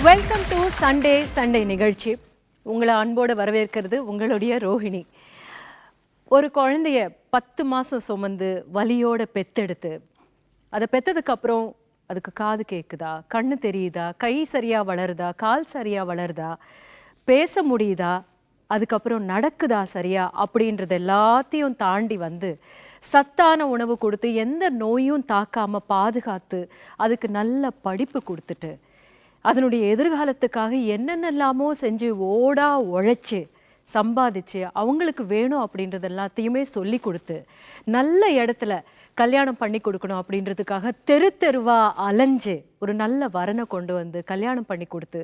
Welcome to Sunday நிகழ்ச்சி. உங்களை அன்போடு வரவேற்கிறது உங்களுடைய ரோஹிணி. ஒரு குழந்தைய 10 மாதம் சுமந்து வலியோட பெத்தெடுத்து அதை பெற்றதுக்கப்புறம் அதுக்கு காது கேட்குதா, கண்ணு தெரியுதா, கை சரியாக வளருதா, கால் சரியாக வளருதா, பேச முடியுதா, அதுக்கப்புறம் நடக்குதா சரியா அப்படின்றது எல்லாத்தையும் தாண்டி வந்து சத்தான உணவு கொடுத்து எந்த நோயும் தாக்காமல் பாதுகாத்து அதுக்கு நல்ல படிப்பு கொடுத்துட்டு அதனுடைய எதிர்காலத்துக்காக என்னென்னலாமோ செஞ்சு ஓடா உழைச்சி சம்பாதிச்சு அவங்களுக்கு வேணும் அப்படின்றது எல்லாத்தையுமே சொல்லி கொடுத்து நல்ல இடத்துல கல்யாணம் பண்ணி கொடுக்கணும் அப்படின்றதுக்காக தெருவா அலைஞ்சு ஒரு நல்ல வரனை கொண்டு வந்து கல்யாணம் பண்ணி கொடுத்து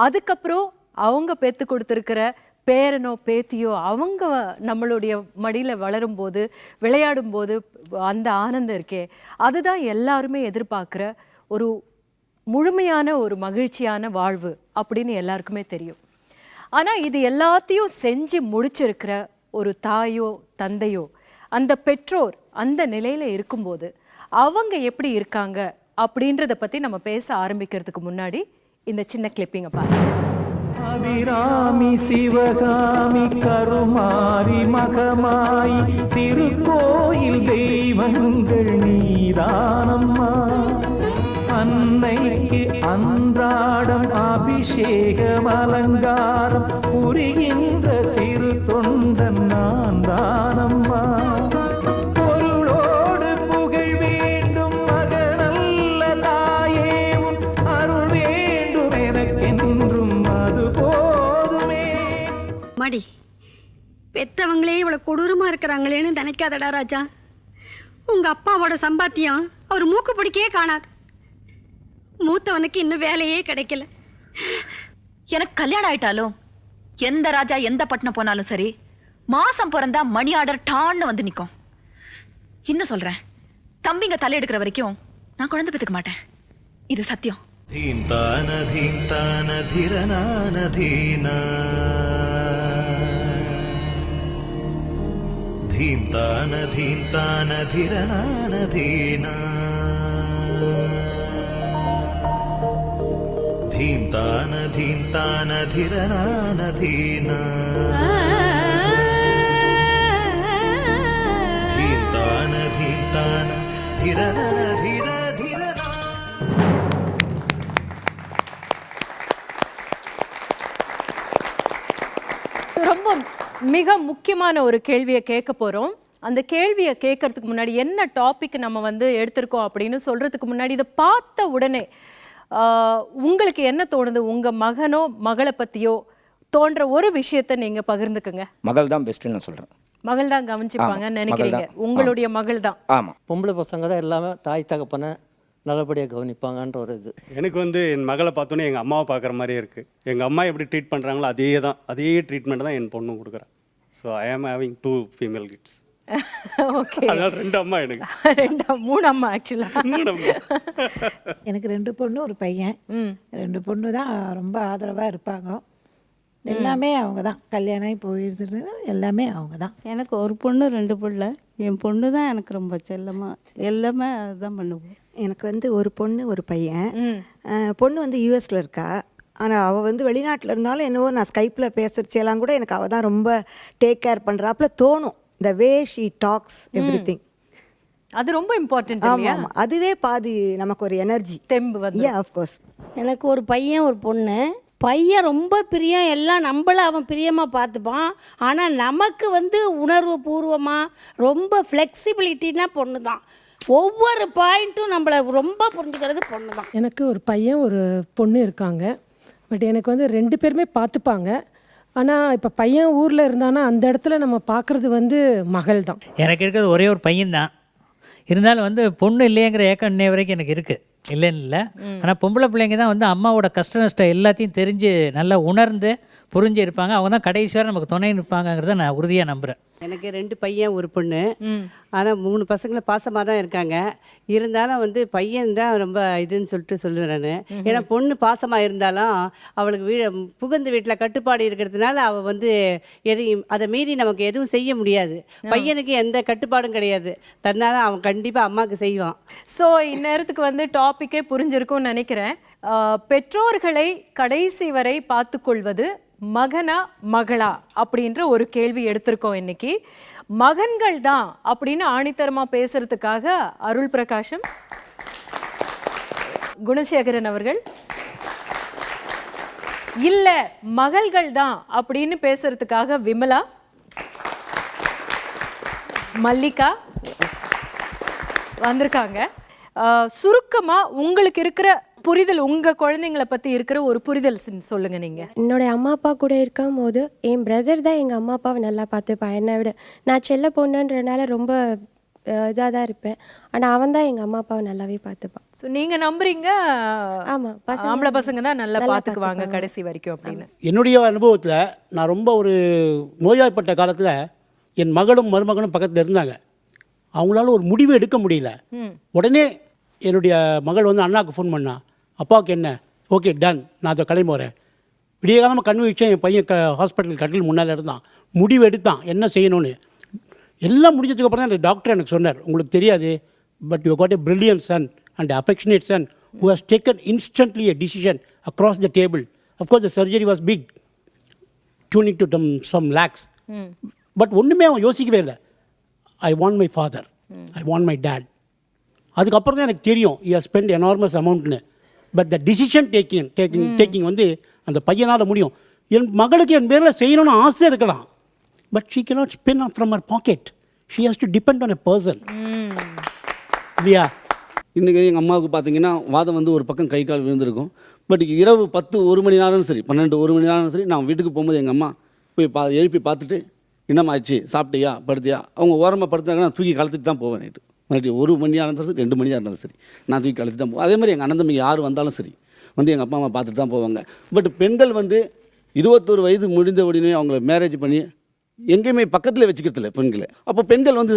அதுக்கப்புறம் அவங்க பெற்று கொடுத்துருக்கிற பேரனோ பேத்தியோ அவங்க நம்மளுடைய மடியில் வளரும்போது விளையாடும்போது அந்த ஆனந்தம் இருக்கே, அதுதான் எல்லாருமே எதிர்பார்க்குற ஒரு முழுமையான ஒரு மகிழ்ச்சியான வாழ்வு அப்படின்னு எல்லாருக்குமே தெரியும். ஆனால் இது எல்லாத்தையும் செஞ்சு முடிச்சிருக்கிற ஒரு தாயோ தந்தையோ அந்த பெற்றோர் அந்த நிலையில் இருக்கும்போது அவங்க எப்படி இருக்காங்க அப்படின்றத பற்றி நம்ம பேச ஆரம்பிக்கிறதுக்கு முன்னாடி இந்த சின்ன கிளிப்பிங்கை பாருங்க. அபிராமி சிவகாமி கருமாரி மகமாய் திருக்கோயில் தெய்வங்கள் நீதானம்மா. அன்னைக்கு அன்றாடம் அபிஷேகம் அலங்காரம் புரிகின்ற சிறு தொண்டன் நான் தானம்மா. பொருளோடு புகழ் வேண்டும் மகனல்ல தாயே, உன் அருள் வேண்டும் எனக்கென்றும் அது போதுமே. மடி பெத்தவங்களே இவ்வளவு கொடூரமா இருக்கிறாங்களேன்னு நினைக்காதடா ராஜா. உங்க அப்பாவோட சம்பாத்தியம் அவர் மூக்கு பிடிக்கே காணாது. மூத்தவனுக்கு இன்னும் வேலையே கிடைக்கல. எனக்கு கல்யாணம் ஆயிட்டாலும் எந்த ராஜா எந்த பட்டணம் போனாலும் சரி, மாசம் பிறந்தா மணி ஆர்டர் டான்னு வந்து நிக்கும். இன்னும் சொல்றேன், தம்பிங்க தலை எடுக்கிற வரைக்கும் நான் குழந்தை பெத்துக்க மாட்டேன். இது சத்தியம். தீந்தான தீந்தான திரனான தீனா தீந்தான தீந்தான திரனான தீனா தீந்தான தீந்தான திரனான தீனா தீந்தான தீந்தான திரனான தீர தீரனா. ரொம்ப மிக முக்கியமான ஒரு கேள்வியை கேட்க போகிறோம். அந்த கேள்வியை கேட்கறதுக்கு முன்னாடி என்ன டாபிக் நம்ம வந்து எடுத்திருக்கோம் அப்படின்னு சொல்கிறதுக்கு முன்னாடி இதை பார்த்த உடனே உங்களுக்கு என்ன தோணுது? உங்கள் மகனோ மகளை பற்றியோ தோன்ற ஒரு விஷயத்தை நீங்கள் பகிர்ந்துக்குங்க. மகள் தான் பெஸ்ட்டுன்னு நான் சொல்கிறேன். மகள் தான் கவனிச்சுப்பாங்கன்னு நினைக்கிறீங்க? உங்களுடைய மகள் தான். ஆமாம், பொம்பளை பசங்க தான் எல்லாமே தாய் தகப்பனை நல்லபடியாக கவனிப்பாங்கன்ற ஒரு இது. எனக்கு வந்து என் மகளை பார்த்தோன்னே எங்கள் அம்மாவை பார்க்குற மாதிரியே இருக்குது. எங்கள் அம்மா எப்படி ட்ரீட் பண்ணுறாங்களோ அதே ட்ரீட்மெண்ட் தான் என் பொண்ணும் கொடுக்குறேன். ஸோ ஐ ஆம் ஹேவிங் 2 ஃபீமேல் கிட்ஸ். ஓகே, அதனால் 2 அம்மா எனக்கு. 3 அம்மா ஆக்சுவலாக. எனக்கு 2 பொண்ணு ஒரு பையன். 2 பொண்ணு தான் ரொம்ப ஆதரவாக இருப்பாங்க. எல்லாமே அவங்க தான். கல்யாணம் போயிடுது எல்லாமே அவங்க தான். எனக்கு ஒரு பொண்ணு 2 பிள்ளை. என் பொண்ணு தான் எனக்கு ரொம்ப செல்லமாக எல்லாமே அதுதான் பண்ணுவோம். எனக்கு வந்து ஒரு பொண்ணு ஒரு பையன். பொண்ணு வந்து யூஎஸில் இருக்கா. ஆனால் அவள் வந்து வெளிநாட்டில் இருந்தாலும் என்னவோ நான் ஸ்கைப்பில் பேசுறச்செல்லாம் கூட எனக்கு அவள் தான் ரொம்ப டேக் கேர் பண்ணுறாப்புல தோணும். த வே ஷீ டாக்ஸ் எவ்ரிதிங். அது ரொம்ப இம்பார்ட்டன்ட். ஆமாம், அதுவே பாதி நமக்கு ஒரு எனர்ஜி தெம்பு வந்து. ஆஃப்கோர்ஸ். எனக்கு ஒரு பையன் ஒரு பொண்ணு. பையன் ரொம்ப பிரியம், எல்லாம் நம்மள அவன் பிரியமாக பார்த்துப்பான். ஆனால் நமக்கு வந்து உணர்வு பூர்வமாக ரொம்ப ஃப்ளெக்சிபிலிட்டின்னா பொண்ணு தான். ஒவ்வொரு பாயிண்ட்டும் நம்மளை ரொம்ப புரிஞ்சுக்கிறது பொண்ணு தான். எனக்கு ஒரு பையன் ஒரு பொண்ணு இருக்காங்க. பட் எனக்கு வந்து 2 பேருமே பார்த்துப்பாங்க. ஆனால் இப்போ பையன் ஊரில் இருந்தானா அந்த இடத்துல நம்ம பார்க்குறது வந்து மகள் தான். எனக்கு இருக்கிறது ஒரே ஒரு பையன்தான். இருந்தாலும் வந்து பொண்ணு இல்லையங்கிற ஏக்கம் இன்னைய வரைக்கும் எனக்கு இருக்குது. இல்லைன்னு இல்லை. ஆனால் பொம்பளை பிள்ளைங்க தான் வந்து அம்மாவோட கஷ்ட நஷ்டம் எல்லாத்தையும் தெரிஞ்சு நல்லா உணர்ந்து புரிஞ்சு இருப்பாங்க. அவங்க தான் கடைசி வரை நமக்கு துணை நிற்பாங்கங்கிறத நான் உறுதியாக நம்புகிறேன். எனக்கு 2 பையன் ஒரு பொண்ணு. ஆனால் 3 பசங்களை பாசமாக தான் இருக்காங்க. இருந்தாலும் வந்து பையன் தான் ரொம்ப இதுன்னு சொல்லிட்டு சொல்லுவேன் நான். ஏன்னா பொண்ணு பாசமாக இருந்தாலும் அவளுக்கு புகுந்த வீட்டில் கட்டுப்பாடு இருக்கிறதுனால அவள் வந்து எதையும் அதை மீறி நமக்கு எதுவும் செய்ய முடியாது. பையனுக்கு எந்த கட்டுப்பாடும் கிடையாது. தன்னால அவன் கண்டிப்பாக அம்மாவுக்கு செய்வான். ஸோ இந்நேரத்துக்கு வந்து டாப்பிக்கே புரிஞ்சிருக்கும்னு நினைக்கிறேன். பெற்றோர்களை கடைசி வரை பார்த்துக்கொள்வது மகனா மகளா அப்படின்ற ஒரு கேள்வி எடுத்திருக்கோம் இன்னைக்கு. மகன்கள் தான் அப்படின்னு ஆணித்தரமா பேசுறதுக்காக அருள் பிரகாஷம், குணசேகரன் அவர்கள், இல்ல மகள்கள் தான் அப்படின்னு பேசுறதுக்காக விமலா, மல்லிகா வந்திருக்காங்க. சுருக்கமா உங்களுக்கு இருக்கிற புரிதல், உங்க குழந்தைங்களை பத்தி இருக்கிற ஒரு புரிதல் சொல்லுங்க. நீங்க என்னோட அம்மா அப்பா கூட இருக்கும் போது என் பிரதர் தான் எங்கள் அம்மா அப்பாவை நல்லா பார்த்துப்பான். என்னை விட நான் செல்ல பொண்ணுன்றனால ரொம்ப இதாக தான் இருப்பேன். ஆனால் அவன் தான் எங்கள் அம்மா அப்பாவை நல்லாவே பார்த்துப்பான். ஸோ நீங்க நம்புறீங்க ஆமாம், ஆம்பளை பசங்க தான் நல்லா பார்த்துக்குவாங்க கடைசி வரைக்கும் அப்படின்னு? என்னுடைய அனுபவத்தில் நான் ரொம்ப ஒரு நோய்வாய்ப்பட்ட காலத்தில் என் மகளும் மருமகனும் பக்கத்தில் இருந்தாங்க. அவங்களால ஒரு முடிவு எடுக்க முடியல. உடனே என்னுடைய மகள் வந்து அண்ணாவுக்கு ஃபோன் பண்ணா, அப்பாவுக்கு என்ன, ஓகே டன், நான் அதை கிளம்பி வரேன். விடிய காலமாக கண் வச்சேன். என் பையன் ஹாஸ்பிட்டல் கட்டில் முன்னால் இருந்தான். முடிவு எடுத்தான் என்ன செய்யணும்னு. எல்லாம் முடிஞ்சதுக்கப்புறம் தான் அந்த டாக்டர் எனக்கு சொன்னார், உங்களுக்கு தெரியாது, but you got a brilliant son and affectionate son who has taken instantly a decision across the table. Of course the surgery was big, tuning to some lakhs. But ஒன்றுமே அவன் யோசிக்கவே இல்லை. I want my father, I want my dad. அதுக்கப்புறம் தான் எனக்கு தெரியும் you has spend enormous அமௌண்ட்னு. But the decision taking வந்து அந்த பையனால் முடியும். என் மகளுக்கு என் பேரில் செய்யணும்னு ஆசை இருக்கலாம், but she cannot spend from her pocket. She has to depend on a person இல்லையா? இன்றைக்கி எங்கள் அம்மாவுக்கு பார்த்தீங்கன்னா வாதம் வந்து ஒரு பக்கம் கை கால் விழுந்திருக்கும். பட் இரவு 10-1 மணி நேரம் சரி, 12-1 மணி நேரம் சரி, நான் வீட்டுக்கு போகும்போது எங்கள் அம்மா போய் எழுப்பி பார்த்துட்டு என்னம்மாச்சு, சாப்பிட்டியா, படுத்தியா, அவங்க ஓரமாக படுத்தாங்கன்னா நான் தூக்கி கலத்துட்டு தான் போவேன். நைட்டு 1 மணி நேரம் சரி, 2 மணியாக இருந்தாலும் சரி, நான் தூக்கி கலத்துட்டு தான் போவேன். அதே மாதிரி எங்கள் அண்ணன் தம்பி யார் வந்தாலும் சரி வந்து எங்கள் அப்பா அம்மா பார்த்துட்டு தான் போவாங்க. பட் பெண்கள் வந்து 21 வயது முடிந்த உடனே அவங்கள மேரேஜ் பண்ணி எங்கேயுமே பக்கத்தில் வச்சுக்கிறதில்ல பெண்களை. அப்போ பெண்கள் வந்து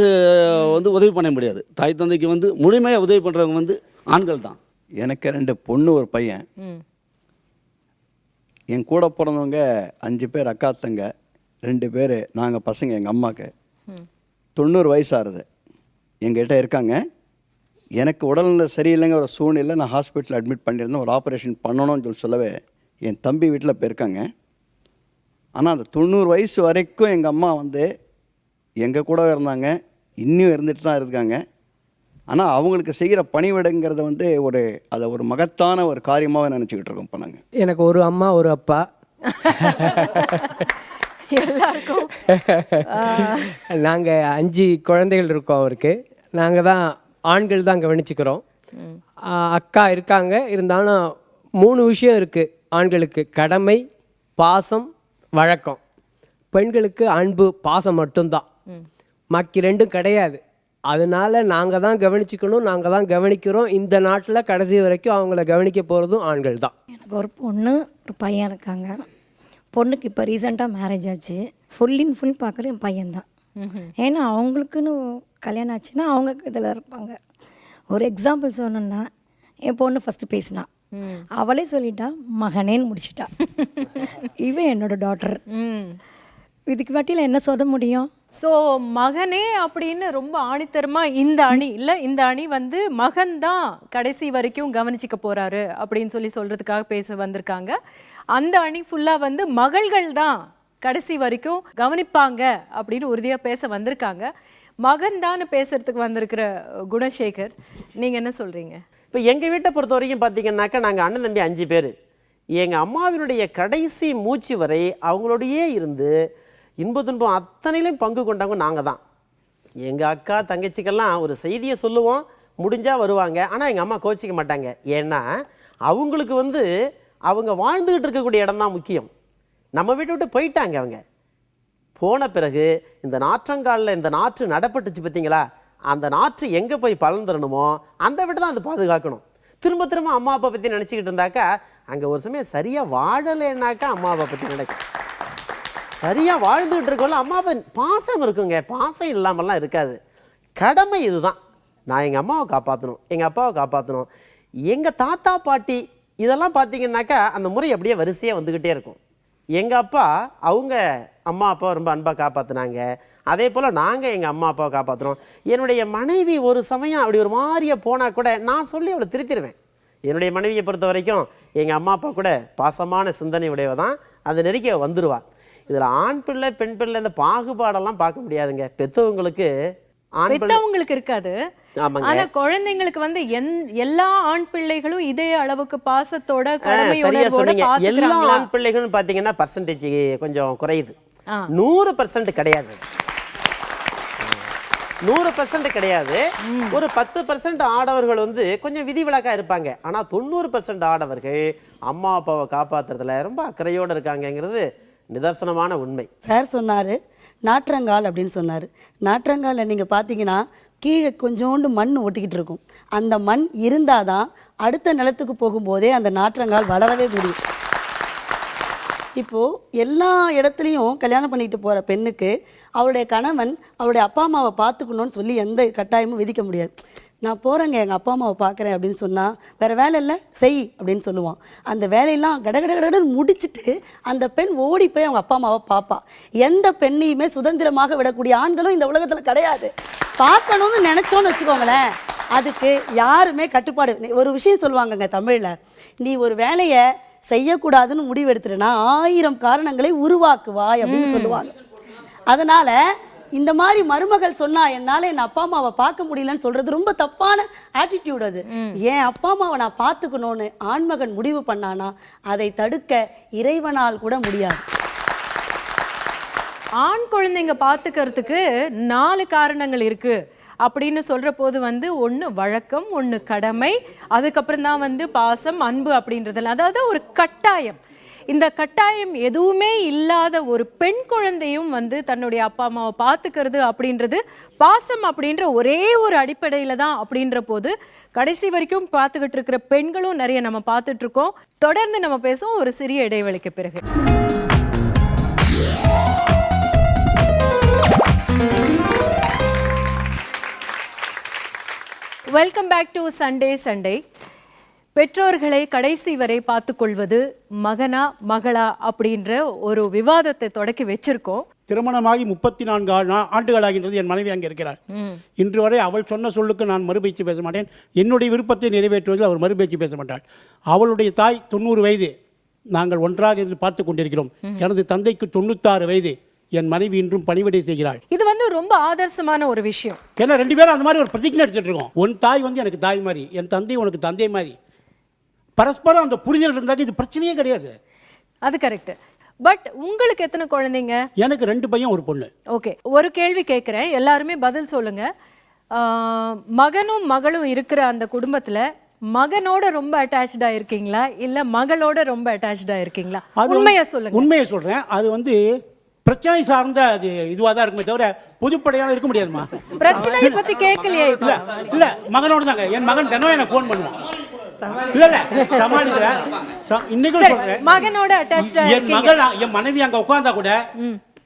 உதவி பண்ண முடியாது. தாய் தந்தைக்கு வந்து முழுமையாக உதவி பண்ணுறவங்க வந்து ஆண்கள் தான். எனக்கு 2 பொண்ணு ஒரு பையன். என் கூட பிறந்தவங்க 5 பேர் அக்கா தங்க, 2 பேர் நாங்கள் பசங்க. எங்கள் அம்மாவுக்கு 90 வயசு ஆகுது, எங்ககிட்ட இருக்காங்க. எனக்கு உடல்நிலை சரியில்லைங்க ஒரு சூழ்நிலை, நான் ஹாஸ்பிட்டலில் அட்மிட் பண்ணியிருந்தேன். ஒரு ஆப்ரேஷன் பண்ணணும்னு சொல்லவே என் தம்பி வீட்டில் போயிருக்காங்க. ஆனால் அந்த 90 வயசு வரைக்கும் எங்கள் அம்மா வந்து எங்கள் கூட இருந்தாங்க, இன்னும் இருந்துட்டு தான் இருக்காங்க. ஆனால் அவங்களுக்கு செய்கிற பணிவிடைங்கிறத வந்து அதை ஒரு மகத்தான ஒரு காரியமாக நினச்சிக்கிட்டு இருக்கோம். இப்போ நாங்கள் எனக்கு ஒரு அம்மா ஒரு அப்பா, எல்லாருக்கும் நாங்கள் 5 குழந்தைகள் இருக்கோம் அவருக்கு. நாங்கள் தான் ஆண்கள் தான் கவனிச்சுக்கிறோம். அக்கா இருக்காங்க, இருந்தாலும் 3 விஷயம் இருக்குது ஆண்களுக்கு: கடமை, பாசம், வழக்கம். பெண்களுக்கு அன்பு, பாசம் மட்டும்தான், மக்கி 2ம் கிடையாது. அதனால நாங்கள் தான் கவனிச்சுக்கணும், நாங்கள் தான் கவனிக்கிறோம். இந்த நாட்டில் கடைசி வரைக்கும் அவங்கள கவனிக்க போகிறதும் ஆண்கள் தான். எனக்கு ஒரு பொண்ணு ஒரு பையன் இருக்காங்க. பொண்ணுக்கு இப்போ ரீசெண்டாக மேரேஜ் ஆச்சு. ஃபுல் இன் ஃபுல் பார்க்குறது என் பையன்தான். ஏன்னா அவங்களுக்குன்னு கல்யாணம் ஆச்சுன்னா அவங்க இதில் இருப்பாங்க. ஒரு எக்ஸாம்பிள் சொல்லணுன்னா, என் பொண்ணு ஃபஸ்ட்டு பேசினா, அவளே சொல்லிட்டா மகனேன்னு முடிச்சிட்டா. இவன் என்னோட டாட்டர். இதுக்கு வாட்டியில் என்ன சொல்ல முடியும்? ஸோ மகனே அப்படின்னு ரொம்ப ஆணித்தரமா இந்த அணி இல்லை, இந்த அணி வந்து மகன் தான் கடைசி வரைக்கும் கவனிச்சிக்க போறாரு அப்படின்னு சொல்றதுக்காக பேச வந்திருக்காங்க. அந்த அணி ஃபுல்லாக வந்து மகள்கள் தான் கடைசி வரைக்கும் கவனிப்பாங்க அப்படின்னு உறுதியாக பேச வந்திருக்காங்க. மகன் தான் பேசுறதுக்கு வந்திருக்கிற குணசேகர், நீங்கள் என்ன சொல்கிறீங்க? இப்போ எங்கள் வீட்டை பொறுத்த வரைக்கும் பார்த்தீங்கன்னாக்கா நாங்கள் அண்ணன் தம்பி 5 பேர். எங்கள் அம்மாவினுடைய கடைசி மூச்சு வரை அவங்களோடையே இருந்து இன்ப துன்பம் அத்தனையிலையும் பங்கு கொண்டவங்க நாங்கள் தான். எங்கள் அக்கா தங்கச்சிக்கெல்லாம் ஒரு செய்தியை சொல்லுவோம், முடிஞ்சால் வருவாங்க. ஆனால் எங்கள் அம்மா கோச்சிக்க மாட்டாங்க. ஏன்னா அவங்களுக்கு வந்து அவங்க வாழ்ந்துக்கிட்டு இருக்கக்கூடிய இடம் தான் முக்கியம். நம்ம வீட்டை விட்டு போயிட்டாங்க. அவங்க போன பிறகு இந்த நாற்றங்காலில் இந்த நாற்று நடப்பட்டுச்சு பார்த்தீங்களா, அந்த நாற்று எங்கே போய் பலன் தரணுமோ அந்த வீட்டை தான் அது பாதுகாக்கணும். திரும்ப திரும்ப அம்மா அப்பா பற்றி நினச்சிக்கிட்டு இருந்தாக்கா அங்கே ஒரு சமயம் சரியாக வாழலைன்னாக்கா அம்மா அப்பா பற்றி நினைக்கும். சரியாக வாழ்ந்துகிட்டு இருக்கோம்ல அம்மா அப்பா பாசம் இருக்குங்க. பாசம் இல்லாமல்லாம் இருக்காது. கடமை இதுதான். நான் எங்கள் அம்மாவை காப்பாற்றணும், எங்கள் அப்பாவை காப்பாற்றணும். எங்கள் தாத்தா பாட்டி இதெல்லாம் பார்த்தீங்கன்னாக்கா அந்த முறை அப்படியே வரிசையாக வந்துக்கிட்டே இருக்கும். எங்கள் அப்பா அவங்க அம்மா அப்பாவை ரொம்ப அன்பாக காப்பாற்றினாங்க. அதே போல் நாங்கள் எங்கள் அம்மா அப்பாவை காப்பாற்றுறோம். என்னுடைய மனைவி ஒரு சமயம் அப்படி ஒரு மாதிரியாக போனால் கூட நான் சொல்லி அவளை திருத்திடுவேன். என்னுடைய மனைவியை பொறுத்த வரைக்கும் எங்கள் அம்மா அப்பா கூட பாசமான சிந்தனை உடையவ தான். அந்த நெருக்கிய வந்துடுவா. இதில் ஆண் பிள்ளை பெண் பிள்ளை இந்த பாகுபாடெல்லாம் பார்க்க முடியாதுங்க. பெற்றவங்களுக்கு பெத்தவங்களுக்கு இருக்காது. ஆமாங்க. ஆனா குழந்தைங்களுக்கு வந்து எல்லா ஆண் பிள்ளைகளும் இதே அளவுக்கு பாசத்தோட சரியா கடமையோட சொன்னீங்க. எல்லா பாத்துக்கறாங்களா? ஆண் பிள்ளைகளும் பார்த்தீங்கன்னா பர்சன்டேஜ் கொஞ்சம் குறையுது. 100% கிடையாது. 100% கிடையாது. ஒரு 10% ஆடவர்கள் வந்து கொஞ்சம் விதிவிலக்கா இருப்பாங்க. ஆனா 90% ஆடவர்கள் அம்மா அப்பாவை காப்பாத்துறதுல ரொம்ப அக்கறையோடு இருக்காங்கங்கிறது நிதர்சனமான உண்மை. சார் சொன்னார் நாற்றங்கால் அப்படின்னு சொன்னார். நாற்றங்காலில் நீங்கள் பார்த்தீங்கன்னா கீழே கொஞ்சோண்டு மண் ஒட்டிக்கிட்டு இருக்கும். அந்த மண் இருந்தால் தான் அடுத்த நிலத்துக்கு போகும்போதே அந்த நாற்றங்கால் வளரவே முடியும். இப்போது எல்லா இடத்துலையும் கல்யாணம் பண்ணிட்டு போகிற பெண்ணுக்கு அவருடைய கணவன் அவருடைய அப்பா அம்மாவை பார்த்துக்கணுன்னு சொல்லி எந்த கட்டாயமும் விதிக்க முடியாது. நான் போகிறேங்க எங்கள் அப்பா அம்மாவை பார்க்குறேன் அப்படின்னு சொன்னால் வேறு வேலை இல்லை செய் அப்படின்னு சொல்லுவான். அந்த வேலையெல்லாம் கடகடன்னு முடிச்சுட்டு அந்த பெண் ஓடி போய் அவங்க அப்பா அம்மாவை பார்ப்பா. எந்த பெண்ணையுமே சுதந்திரமாக விடக்கூடிய ஆண்களும் இந்த உலகத்தில் கிடையாது. பார்க்கணும்னு நினச்சோன்னு வச்சுக்கோங்களேன், அதுக்கு யாருமே கட்டுப்பாடு. ஒரு விஷயம் சொல்லுவாங்கங்க தமிழில், நீ ஒரு வேலையை செய்யக்கூடாதுன்னு முடிவு எடுத்துட்டேன்னா 1000 காரணங்களை உருவாக்குவாய் அப்படின்னு சொல்லுவாங்க. அதனால் இந்த மாதிரி மருமகள் சொன்னா என்னால் என் அப்பா அம்மாவை பார்க்க முடியலன்னு சொல்றது ரொம்ப தப்பான ஆட்டிடியூட். அது என் அப்பா அம்மாவை நான் பார்த்துக்கணும்னு ஆண்மகன் முடிவு பண்ணானா அதை தடுக்க இறைவனால் கூட முடியாது. ஆண் குழந்தைங்க பாத்துக்கிறதுக்கு 4 காரணங்கள் இருக்கு அப்படின்னு சொல்ற போது வந்து ஒன்று வழக்கம், ஒன்று கடமை, அதுக்கப்புறம் தான் வந்து பாசம், அன்பு அப்படின்றதெல்லாம். அதாவது ஒரு கட்டாயம். இந்த கட்டாயம் எதுவுமே இல்லாத ஒரு பெண் குழந்தையும் வந்து தன்னுடைய அப்பா அம்மாவை பார்த்துக்கிறது அப்படின்றது பாசம் அப்படின்ற ஒரே ஒரு அடிப்படையில தான். அப்படின்ற போது கடைசி வரைக்கும் பார்த்துக்கிட்டு இருக்கிற பெண்களும் நிறைய நம்ம பார்த்துட்டு இருக்கோம். தொடர்ந்து நம்ம பேசுவோம் ஒரு சிறிய இடைவெளிக்கு பிறகு. Welcome back to Sunday Sunday. பெற்றோர்களை கடைசி வரை பார்த்துக்கொள்வது மகனா மகளா அப்படின்ற ஒரு விவாதத்தை தொடக்கி வச்சிருக்கோம். திருமணமாகி 34 ஆண்டுகளாகின்றது. என் மனைவி அங்கே இருக்கிறார். இன்று வரை அவள் சொன்ன சொல்லுக்கு நான் மறுபேச்சு பேச மாட்டேன். என்னுடைய விருப்பத்தை நிறைவேற்றுவதில் அவர் மறுபேச்சு பேச மாட்டாள். அவளுடைய தாய் 90 வயது. நாங்கள் ஒன்றாக இருந்து பார்த்து கொண்டிருக்கிறோம். எனது தந்தைக்கு 96 வயது. என் மனைவி இன்றும் பணிவிடை செய்கிறாள். இது வந்து ரொம்ப ஆதர்சமான ஒரு விஷயம். ஏன்னா 2 பேரும் அந்த மாதிரி ஒரு பிரதிஜை எடுத்துட்டு இருக்கோம். உன் தாய் வந்து எனக்கு தாய் மாதிரி, என் தந்தை உனக்கு தந்தை மாதிரி. பரஸ்பரம் அந்த புரிதல் இருந்தால் இது பிரச்சனையே கிடையாது. அது கரெக்ட். பட் உங்களுக்கு எத்தனை குழந்தைங்க? எனக்கு 2 பையன் ஒரு பொண்ணு. ஓகே, ஒரு கேள்வி கேட்குறேன், எல்லாருமே பதில் சொல்லுங்க. மகனும் மகளும் இருக்கிற அந்த குடும்பத்துல மகனோட ரொம்ப அட்டாச்சா இருக்கீங்களா இல்ல மகளோட ரொம்ப அட்டாச்சா இருக்கீங்களா? உண்மையா சொல்லுங்க. உண்மையை சொல்றேன். அது வந்து பிரச்சனை சார்ந்த அது இதுவாக தான் இருக்குமே தவிர பொதுப்படையாக இருக்க முடியாதுமா. பிரச்சனையை பத்தி கேட்கலையா? இல்ல மகனோட தாங்க. என் மகன் தினம் எனக்கு ஃபோன் பண்ணுவான். இல்ல சமாளிக்கிறேன். இன்னைக்கு சொல்றேன், மகனோட அட்டாச்சா என் மகள் என் மனைவி அங்க உட்கார்ந்தா கூட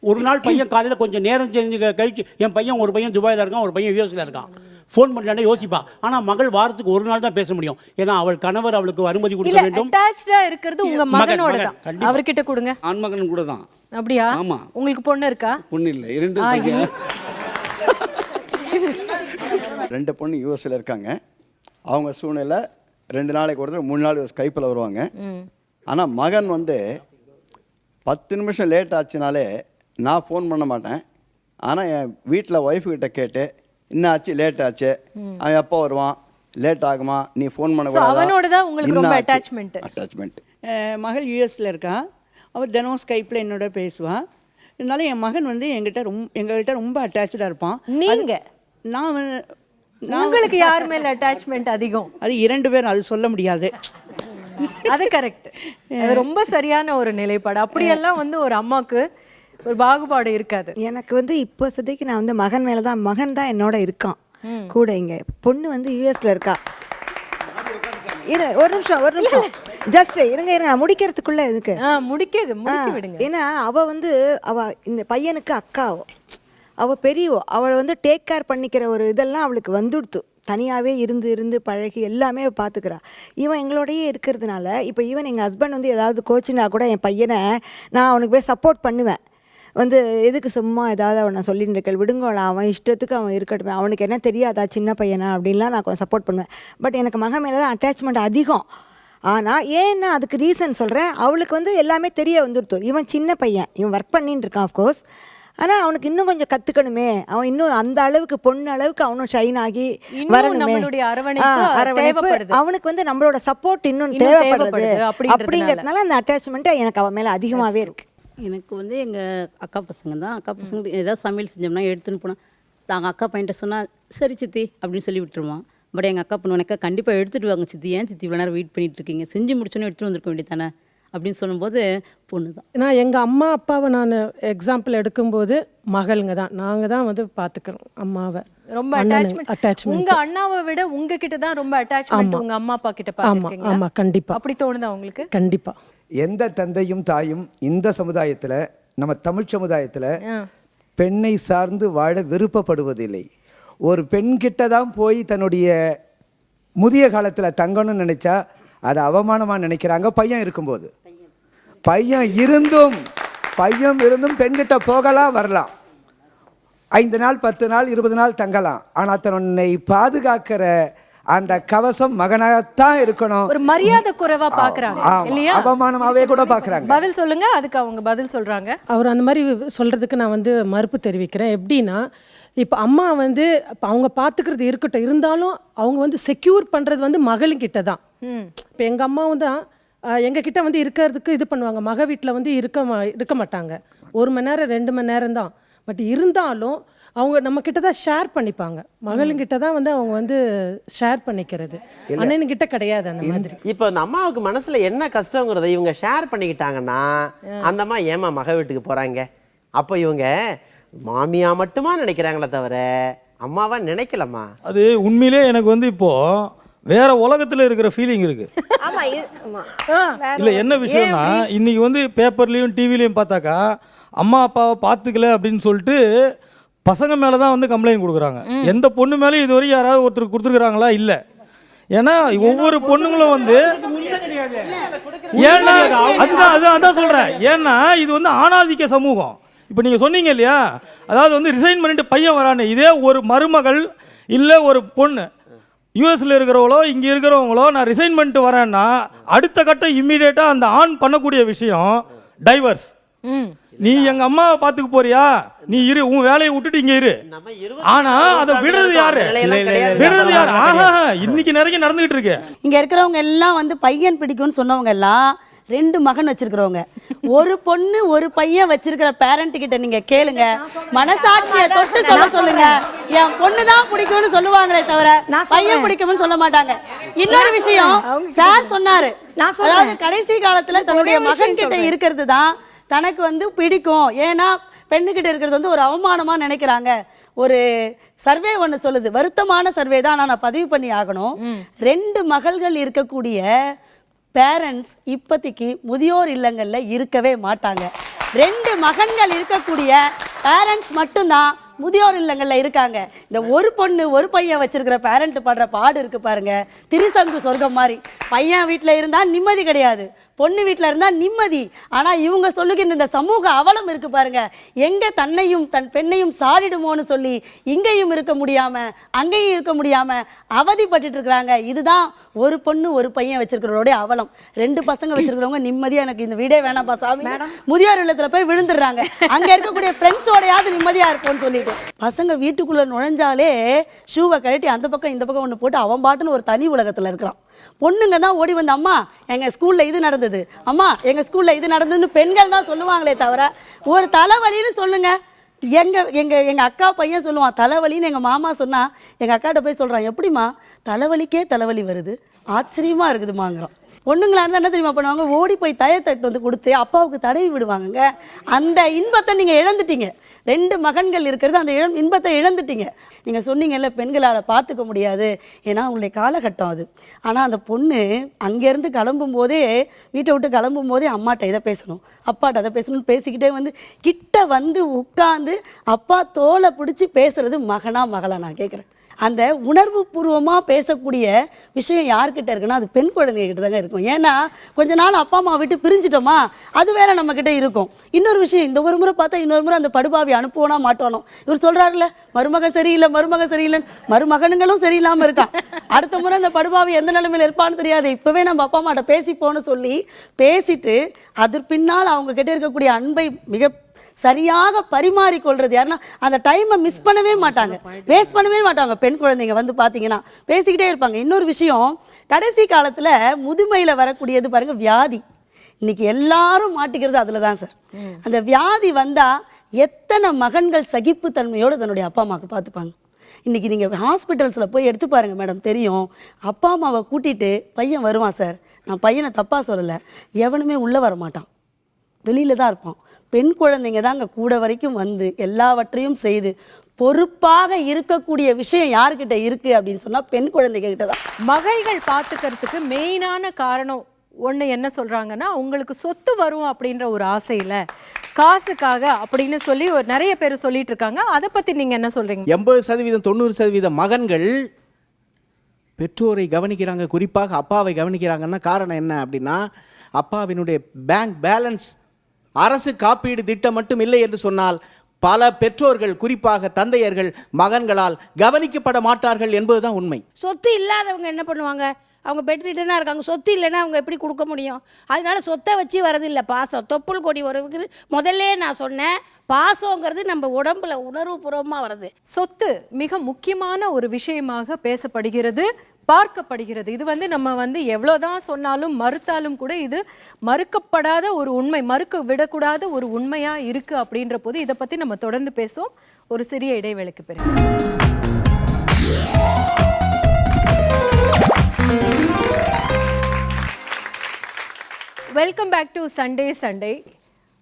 ஒரு நாள் பையன் காலையில கொஞ்சம் நேரம் கழிச்சு, என் பையன் ஒரு பையன் துபாயில இருக்கான், ஒரு பையன் யூஎஸ்ல இருக்கான், ஃபோன் பண்ணலானே யோசிப்பா. ஆனா மகள் வாரத்துக்கு ஒரு நாள் தான் பேச முடியும். ஏன்னா அவள் கணவர் அவளுக்கு அனுமதி கொடுக்க வேண்டும். அட்டாச்சா இருக்கிறது உங்க மகனோட தான். அவர்கிட்ட கொடுங்க. ஆண்மகன் கூட தான். அப்படியா? ஆமா. உங்களுக்கு பொண்ணு இருக்கா? பொண்ணு இல்லை, 2 பையன். 2 பொண்ணு யூஎஸ்ல இருக்காங்க. அவங்க சூழ்நிலை 2 நாளைக்கு ஒரு 3 நாள் ஸ்கைப்பில் வருவாங்க. ஆனால் மகன் வந்து 10 நிமிஷம் லேட் ஆச்சுனாலே நான் ஃபோன் பண்ண மாட்டேன். ஆனால் என் வீட்டில் ஒய்ஃபுக்கிட்ட கேட்டு இன்னும் ஆச்சு, லேட் ஆச்சு, அவன் எப்போ வருவான், லேட் ஆகுமா, நீ ஃபோன் பண்ண அவனோட தான் உங்களுக்கு ரொம்ப அட்டாச்மெண்ட். மகள் யூஎஸில் இருக்கான். அவர் தினம் ஸ்கைப்பில் என்னோட பேசுவான். இருந்தாலும் என் மகன் வந்து எங்கள்கிட்ட ரொம்ப அட்டாச்சாக இருப்பான். நீங்கள் உங்களுக்கு யார் மேல அட்டாச்மெண்ட் அதிகம்? அது 2 பேரும், அது சொல்ல முடியாது. அது கரெக்ட். அது ரொம்ப சரியான ஒரு நிலைப்பாடு. அப்படியெல்லாம் வந்து ஒரு அம்மாவுக்கு ஒரு பாகுபாடு இருக்காது. எனக்கு வந்து இப்போ சதைக்கு நான் வந்து மகன் மேலே தான், மகன் தான் என்னோட இருக்கான் கூட. இங்கே பொண்ணு வந்து யூஎஸ்ல இருக்கா. ஒரு நிமிஷம் ஜஸ்ட் இருங்க நான் முடிக்கிறதுக்குள்ள இதுக்கு முடிக்க விடுங்க. ஏன்னா அவள் வந்து இந்த பையனுக்கு அக்காவோ, அவள் பெரியவோ, அவளை வந்து டேக் கேர் பண்ணிக்கிற ஒரு இதெல்லாம் அவளுக்கு வந்துடுத்து. தனியாகவே இருந்து பழகி எல்லாமே பார்த்துக்கிறா. இவன் எங்களோடையே இருக்கிறதுனால இப்போ ஈவன் எங்கள் ஹஸ்பண்ட் வந்து ஏதாவது கோச்சுனா கூட என் பையனை நான் அவனுக்கு போய் சப்போர்ட் பண்ணுவேன். வந்து எதுக்கு சும்மா ஏதாவது அவனை சொல்லிட்டு இருக்கேன், விடுங்கோளா, அவன் இஷ்டத்துக்கு அவன் இருக்கட்டும், அவனுக்கு என்ன தெரியாதா சின்ன பையனா அப்படின்லாம் நான் கொஞ்சம் சப்போர்ட் பண்ணுவேன். பட் எனக்கு மகன் மேலே தான் அட்டாச்மெண்ட் அதிகம். ஆனால் ஏன்னா அதுக்கு ரீசன் சொல்கிறேன், அவளுக்கு வந்து எல்லாமே தெரிய வந்துடுத்து. இவன் சின்ன பையன், இவன் ஒர்க் பண்ணின்னு இருக்கான் ஆஃப்கோர்ஸ். ஆனால் அவனுக்கு இன்னும் கொஞ்சம் கற்றுக்கணுமே, அவன் இன்னும் அந்த அளவுக்கு பொண்ணு அளவுக்கு அவனும் ஷைன் ஆகி வரணுமே, அரவணைப்பு அவனுக்கு வந்து நம்மளோட சப்போர்ட் இன்னும் தேவைப்படுறது. அப்படிங்கிறதுனால அந்த அட்டாச்மெண்ட்டு எனக்கு அவன் மேலே அதிகமாகவே இருக்குது. எனக்கு வந்து எங்கள் அக்கா பசங்க தான். அக்கா பசங்க ஏதாவது சமையல் செஞ்சோம்னா எடுத்துன்னு போனால் நாங்கள் அக்கா பையன்ட்ட சொன்னால் சரி சித்தி அப்படின்னு சொல்லி விட்டுருவான். பட் எங்கள் அக்கா பண்ணுவோம், எனக்கு கண்டிப்பாக எடுத்துகிட்டு வாங்க சித்தி, ஏன் சித்தி இவ்வளோ நேரம் வெயிட் பண்ணிட்டு இருக்கீங்க, செஞ்சு முடிச்சோன்னே எடுத்துகிட்டு வந்திருக்க வேண்டியதானே அப்படின்னு சொல்லும்போது பொண்ணு தான். நான் எங்கள் அம்மா அப்பாவை நான் எக்ஸாம்பிள் எடுக்கும்போது மகளுங்க தான், நாங்கள் தான் வந்து பார்த்துக்கிறோம் அம்மாவை. ரொம்ப அட்டாச்மெண்ட். உங்க அண்ணாவை விட உங்ககிட்ட தான் ரொம்ப அட்டாச்மெண்ட் உங்க அம்மா அப்பா கிட்ட பாத்துக்கிட்டீங்க. ஆமா கண்டிப்பா. அப்படி தோணுதா உங்களுக்கு? கண்டிப்பா. எந்த தந்தையும் தாயும் இந்த சமுதாயத்துல, நம்ம தமிழ் சமுதாயத்துல பெண்ணை சார்ந்து வாழ விருப்பப்படுவதில்லை. ஒரு பெண் கிட்ட தான் போய் தன்னுடைய முதிய காலத்துல தங்கணும்னு நினைச்சா அது அவமானமா நினைக்கிறாங்க. பையன் இருக்கும்போது, பையன் இருந்தும் பெண்கிட்ட போகலாம் வரலாம், 5 நாள் 10 நாள் 20 நாள் தங்கலாம். ஆனால் தன்னை பாதுகாக்கிற அந்த கவசம் மகனாகத்தான் இருக்கணும். ஒரு மரியாதை குறைவா பாக்குறாங்க இல்லையா? அவமானமாவே கூட பாக்குறாங்க. பதில் சொல்லுங்க. அதுக்கு அவங்க பதில் சொல்றாங்க. அவர் அந்த மாதிரி சொல்றதுக்கு நான் வந்து மறுப்பு தெரிவிக்கிறேன். எப்படின்னா, இப்போ அம்மா வந்து அவங்க பார்த்துக்கிறது இருக்கட்டும், இருந்தாலும் அவங்க வந்து செக்யூர் பண்ணுறது வந்து மகளுங்கிட்ட தான். இப்போ எங்கள் அம்மாவும் தான் எங்ககிட்ட வந்து இருக்கிறதுக்கு இது பண்ணுவாங்க. மக வீட்டில் வந்து இருக்க மாட்டாங்க. 1 மணி நேரம் 2 மணி நேரம் தான். பட் இருந்தாலும் அவங்க நம்ம கிட்ட தான் ஷேர் பண்ணிப்பாங்க. மகளுங்கிட்ட தான் வந்து அவங்க வந்து ஷேர் பண்ணிக்கிறது, அண்ணன்கிட்ட கிடையாது அந்த மாதிரி. இப்போ அந்த அம்மாவுக்கு மனசுல என்ன கஷ்டங்கிறத இவங்க ஷேர் பண்ணிக்கிட்டாங்கன்னா, அந்த அம்மா ஏமா மக வீட்டுக்கு போறாங்க, அப்போ இவங்க மாமியா மட்டுமா நினைக்கிறாங்களே தவிர அம்மாவா நினைக்கலம்மா. அது உண்மையிலே எனக்கு வந்து இப்போ வேற உலகத்துல இருக்கிற ஃபீலிங் இருக்கு. இல்லை என்ன விஷயம்னா, இன்னைக்கு வந்து பேப்பர்லேயும் டிவிலையும் பார்த்தாக்கா அம்மா அப்பாவை பார்த்துக்கல அப்படின்னு சொல்லிட்டு பசங்க மேலே தான் வந்து கம்ப்ளைண்ட் கொடுக்குறாங்க. எந்த பொண்ணு மேலேயும் இது வரைக்கும் யாராவது ஒருத்தர் கொடுத்துருக்குறாங்களா? இல்லை. ஏன்னா ஒவ்வொரு பொண்ணுங்களும் வந்து ஏன்னா அதான் சொல்கிறேன், ஏன்னா இது வந்து ஆணாதிக்க சமூகம். இப்போ நீங்கள் சொன்னீங்க இல்லையா, அதாவது வந்து ரிசைன் பண்ணிட்டு பையன் வரான்னு, இதே ஒரு மருமகள் இல்லை ஒரு பொண்ணு யூஎஸில் இருக்கிறவங்களோ இங்கே இருக்கிறவங்களோ நான் ரிசைன் பண்ணிட்டு வரேன்னா அடுத்த கட்டம் இம்மீடியட்டாக அந்த ஆண் பண்ணக்கூடிய விஷயம் டைவர்ஸ். நீ எங்க அம்மாவை பாத்துக்க போறியா, நீ இரு, உன் வேலையை விட்டுட்டு இங்க இரு. ஆனா அதை விடுறது யாரு? ஆஹா, இன்னைக்கு நிறைய நடந்துகிட்டு இருக்கு. இங்க இருக்கிறவங்க எல்லாம் வந்து பையன் பிடிக்கும்னு சொன்னவங்க எல்லாம் 2 மகன் வச்சிருக்கிறவங்க. ஒரு பொண்ணு ஒரு பையன் வச்சிருக்கிற பேரண்ட் கிட்ட நீங்க கேளுங்க, மனசாட்சியை தொட்டு சொல்லுங்க, என் பொண்ணு தான் பிடிக்கும்னு சொல்லுவாங்களே தவிர பையன் பிடிக்கும்னு சொல்ல மாட்டாங்க. இன்னொரு விஷயம் சார் சொன்னாரு, அதாவது கடைசி காலத்துல தன்னுடைய மகன் கிட்ட இருக்கிறது தான் தனக்கு வந்து பிடிக்கும். ஏன்னா பெண்ணுக்கிட்ட இருக்கிறது வந்து ஒரு அவமானமா நினைக்கிறாங்க. ஒரு சர்வே ஒன்று சொல்லுது, வருத்தமான சர்வே தான், நான் பதிவு பண்ணி ஆகணும். 2 மகள்கள் இருக்கக்கூடிய பேரண்ட்ஸ் இப்போதைக்கு முதியோர் இல்லங்களில் இருக்கவே மாட்டாங்க. 2 மகன்கள் இருக்கக்கூடிய பேரண்ட்ஸ் மட்டும்தான் முதியோர் இல்லங்களில் இருக்காங்க. இந்த ஒரு பொண்ணு ஒரு பையன் வச்சிருக்கிற பேரண்ட் படுற பாடு இருக்கு பாருங்க, திரிசங்கு சொர்க்கம் மாதிரி. பையன் வீட்டில் இருந்தால் நிம்மதி கிடையாது, பொண்ணு வீட்டில் இருந்தால் நிம்மதி. ஆனால் இவங்க சொல்லுகின்ற இந்த சமூக அவலம் இருக்கு பாருங்க, எங்கே தன்னையும் தன் பெண்ணையும் சாடிடுமோன்னு சொல்லி இங்கேயும் இருக்க முடியாமல் அங்கேயும் இருக்க முடியாமல் அவதிப்பட்டு இருக்கிறாங்க. இதுதான் ஒரு பொண்ணு ஒரு பையன் வச்சிருக்கிறவருடைய அவலம். 2 பசங்க வச்சிருக்கிறவங்க நிம்மதியாக எனக்கு இந்த வீடே வேணாம்ப்பா சாமி, முதியோர் இல்லத்தில் போய் விழுந்துடுறாங்க, அங்கே இருக்கக்கூடிய ஃப்ரெண்ட்ஸோடையாவது நிம்மதியாக இருப்போம்னு சொல்லிட்டு. பசங்க வீட்டுக்குள்ளே நுழைஞ்சாலே ஷூவை கழட்டி அந்த பக்கம் இந்த பக்கம் ஒன்று போட்டு அவன் பாட்டுன்னு ஒரு தனி உலகத்தில் இருக்கிறான். பொண்ணுங்க தான் ஓடி வந்து, அம்மா எங்கள் ஸ்கூலில் இது நடந்தது, அம்மா எங்கள் ஸ்கூலில் இது நடந்ததுன்னு பெண்கள் தான் சொல்லுவாங்களே தவிர ஒரு தலைவலின்னு சொல்லுங்க. எங்கள் அக்கா பையன் சொல்லுவான் தலைவலின்னு. எங்கள் மாமா சொன்னால் எங்கள் அக்காட்ட போய் சொல்கிறான், எப்படிம்மா தலைவலிக்கே தலைவலி வருது, ஆச்சரியமாக இருக்குதுமாங்கிறோம். பொண்ணுங்களா இருந்தால் என்ன தெரியுமா பண்ணுவாங்க, ஓடி போய் தயத்தட்டு வந்து கொடுத்து அப்பாவுக்கு தடவி விடுவாங்க. அந்த இன்பத்தை நீங்கள் இழந்துட்டீங்க. 2 மகன்கள் இருக்கிறது அந்த இன்பத்தை இழந்துட்டீங்க. நீங்கள் சொன்னீங்கல்ல பெண்களால் பார்த்துக்க முடியாது, ஏன்னா அவங்களுடைய காலகட்டம் அது. ஆனால் அந்த பொண்ணு அங்கேருந்து கிளம்பும் போதே, வீட்டை விட்டு கிளம்பும் போதே அம்மாட்ட இதை பேசணும், அப்பாட்ட அதை பேசணும்னு பேசிக்கிட்டே வந்து கிட்ட வந்து உட்காந்து அப்பா தோலை பிடிச்சி பேசுறது மகனா மகளா நான் கேட்குறேன். அந்த உணர்வு பூர்வமாக பேசக்கூடிய விஷயம் யார்கிட்ட இருக்குன்னா அது பெண் குழந்தைகிட்ட தாங்க இருக்கும். ஏன்னா கொஞ்ச நாள் அப்பா அம்மா விட்டு பிரிஞ்சிட்டோமா, அது வேற நம்மக்கிட்ட இருக்கும். இன்னொரு விஷயம், இந்த ஒரு முறை பார்த்தா இன்னொரு முறை அந்த படுபாவி அனுப்புவோனா மாட்டோனோ. இவர் சொல்கிறாருல மருமகன் சரியில்லை மருமகன் சரியில்லைன்னு, மருமகனுங்களும் சரியில்லாமல் இருக்கான். அடுத்த முறை அந்த படுபாவி எந்த நிலைமையில் இருப்பான்னு தெரியாது. இப்போவே நம்ம அப்பா அம்மாட்ட பேசிப்போன்னு சொல்லி பேசிட்டு அது பின்னால் அவங்க கிட்ட இருக்கக்கூடிய அன்பை மிக சரியாக பரிமாறிக்கொள்றது யாருன்னா அந்த டைமை மிஸ் பண்ணவே மாட்டாங்க, வேஸ்ட் பண்ணவே மாட்டாங்க. பெண் குழந்தைங்க வந்து பார்த்தீங்கன்னா பேசிக்கிட்டே இருப்பாங்க. இன்னொரு விஷயம், கடைசி காலத்தில் முதுமையில் வரக்கூடியது பாருங்க வியாதி. இன்னைக்கு எல்லாரும் மாட்டிக்கிறது அதில் தான் சார். அந்த வியாதி வந்தால் எத்தனை மகன்கள் சகிப்புத்தன்மையோடு தன்னுடைய அப்பா அம்மாவுக்கு பார்த்துப்பாங்க. இன்றைக்கி நீங்கள் ஹாஸ்பிட்டல்ஸில் போய் எடுத்து பாருங்கள் மேடம், தெரியும். அப்பா அம்மாவை கூட்டிகிட்டு பையன் வருவான் சார், நான் பையனை தப்பாக சொல்லலை, எவனுமே உள்ளே வர மாட்டான், வெளியில் தான் இருப்பான். பெண் குழந்தைங்க தான் அங்கே கூட வரைக்கும் வந்து எல்லாவற்றையும் செய்து பொறுப்பாக இருக்கக்கூடிய விஷயம் யார்கிட்ட இருக்குது அப்படின்னு சொன்னால் பெண் குழந்தைங்க கிட்ட தான். மகள்கள் பார்த்துக்கிறதுக்கு மெயினான காரணம் ஒன்று என்ன சொல்கிறாங்கன்னா, உங்களுக்கு சொத்து வரும் அப்படின்ற ஒரு ஆசையில், காசுக்காக அப்படின்னு சொல்லி ஒரு நிறைய பேர் சொல்லிட்டு இருக்காங்க. அதை பற்றி நீங்கள் என்ன சொல்கிறீங்க? 80% 90% மகன்கள் பெற்றோரை கவனிக்கிறாங்க, குறிப்பாக அப்பாவை கவனிக்கிறாங்கன்னா காரணம் என்ன அப்படின்னா, அப்பாவினுடைய பேங்க் பேலன்ஸ், அரசு காப்பீடு திட்டம் மட்டும் இல்லை என்று சொன்னால் பல பெற்றோர்கள் குறிப்பாக தந்தையர்கள் மகன்களால் கவனிக்கப்பட மாட்டார்கள் என்பதுதான் உண்மை. சொத்து இல்லாதவங்க என்ன பண்ணுவாங்க, அவங்க பெட்ரிட்டனாக இருக்காங்க, சொத்து இல்லைன்னா அவங்க எப்படி கொடுக்க முடியும்? அதனால சொத்தை வச்சு வரதில்லை பாசம். தொப்புள் கொடி உறவுக்கு முதல்ல நான் சொன்னேன், பாசங்கிறது நம்ம உடம்புல உணர்வுபூர்வமாக வருது. சொத்து மிக முக்கியமான ஒரு விஷயமாக பேசப்படுகிறது, பார்க்கப்படுகிறது. இது வந்து நம்ம வந்து எவ்வளோதான் சொன்னாலும் மறுத்தாலும் கூட இது மறுக்கப்படாத ஒரு உண்மை, மறுக்க விடக்கூடாத ஒரு உண்மையாக இருக்குது. அப்படின்ற போது இதை பற்றி நம்ம தொடர்ந்து பேசுவோம் ஒரு சிறிய இடைவேளைக்கு பிறகு. Welcome back to Sunday.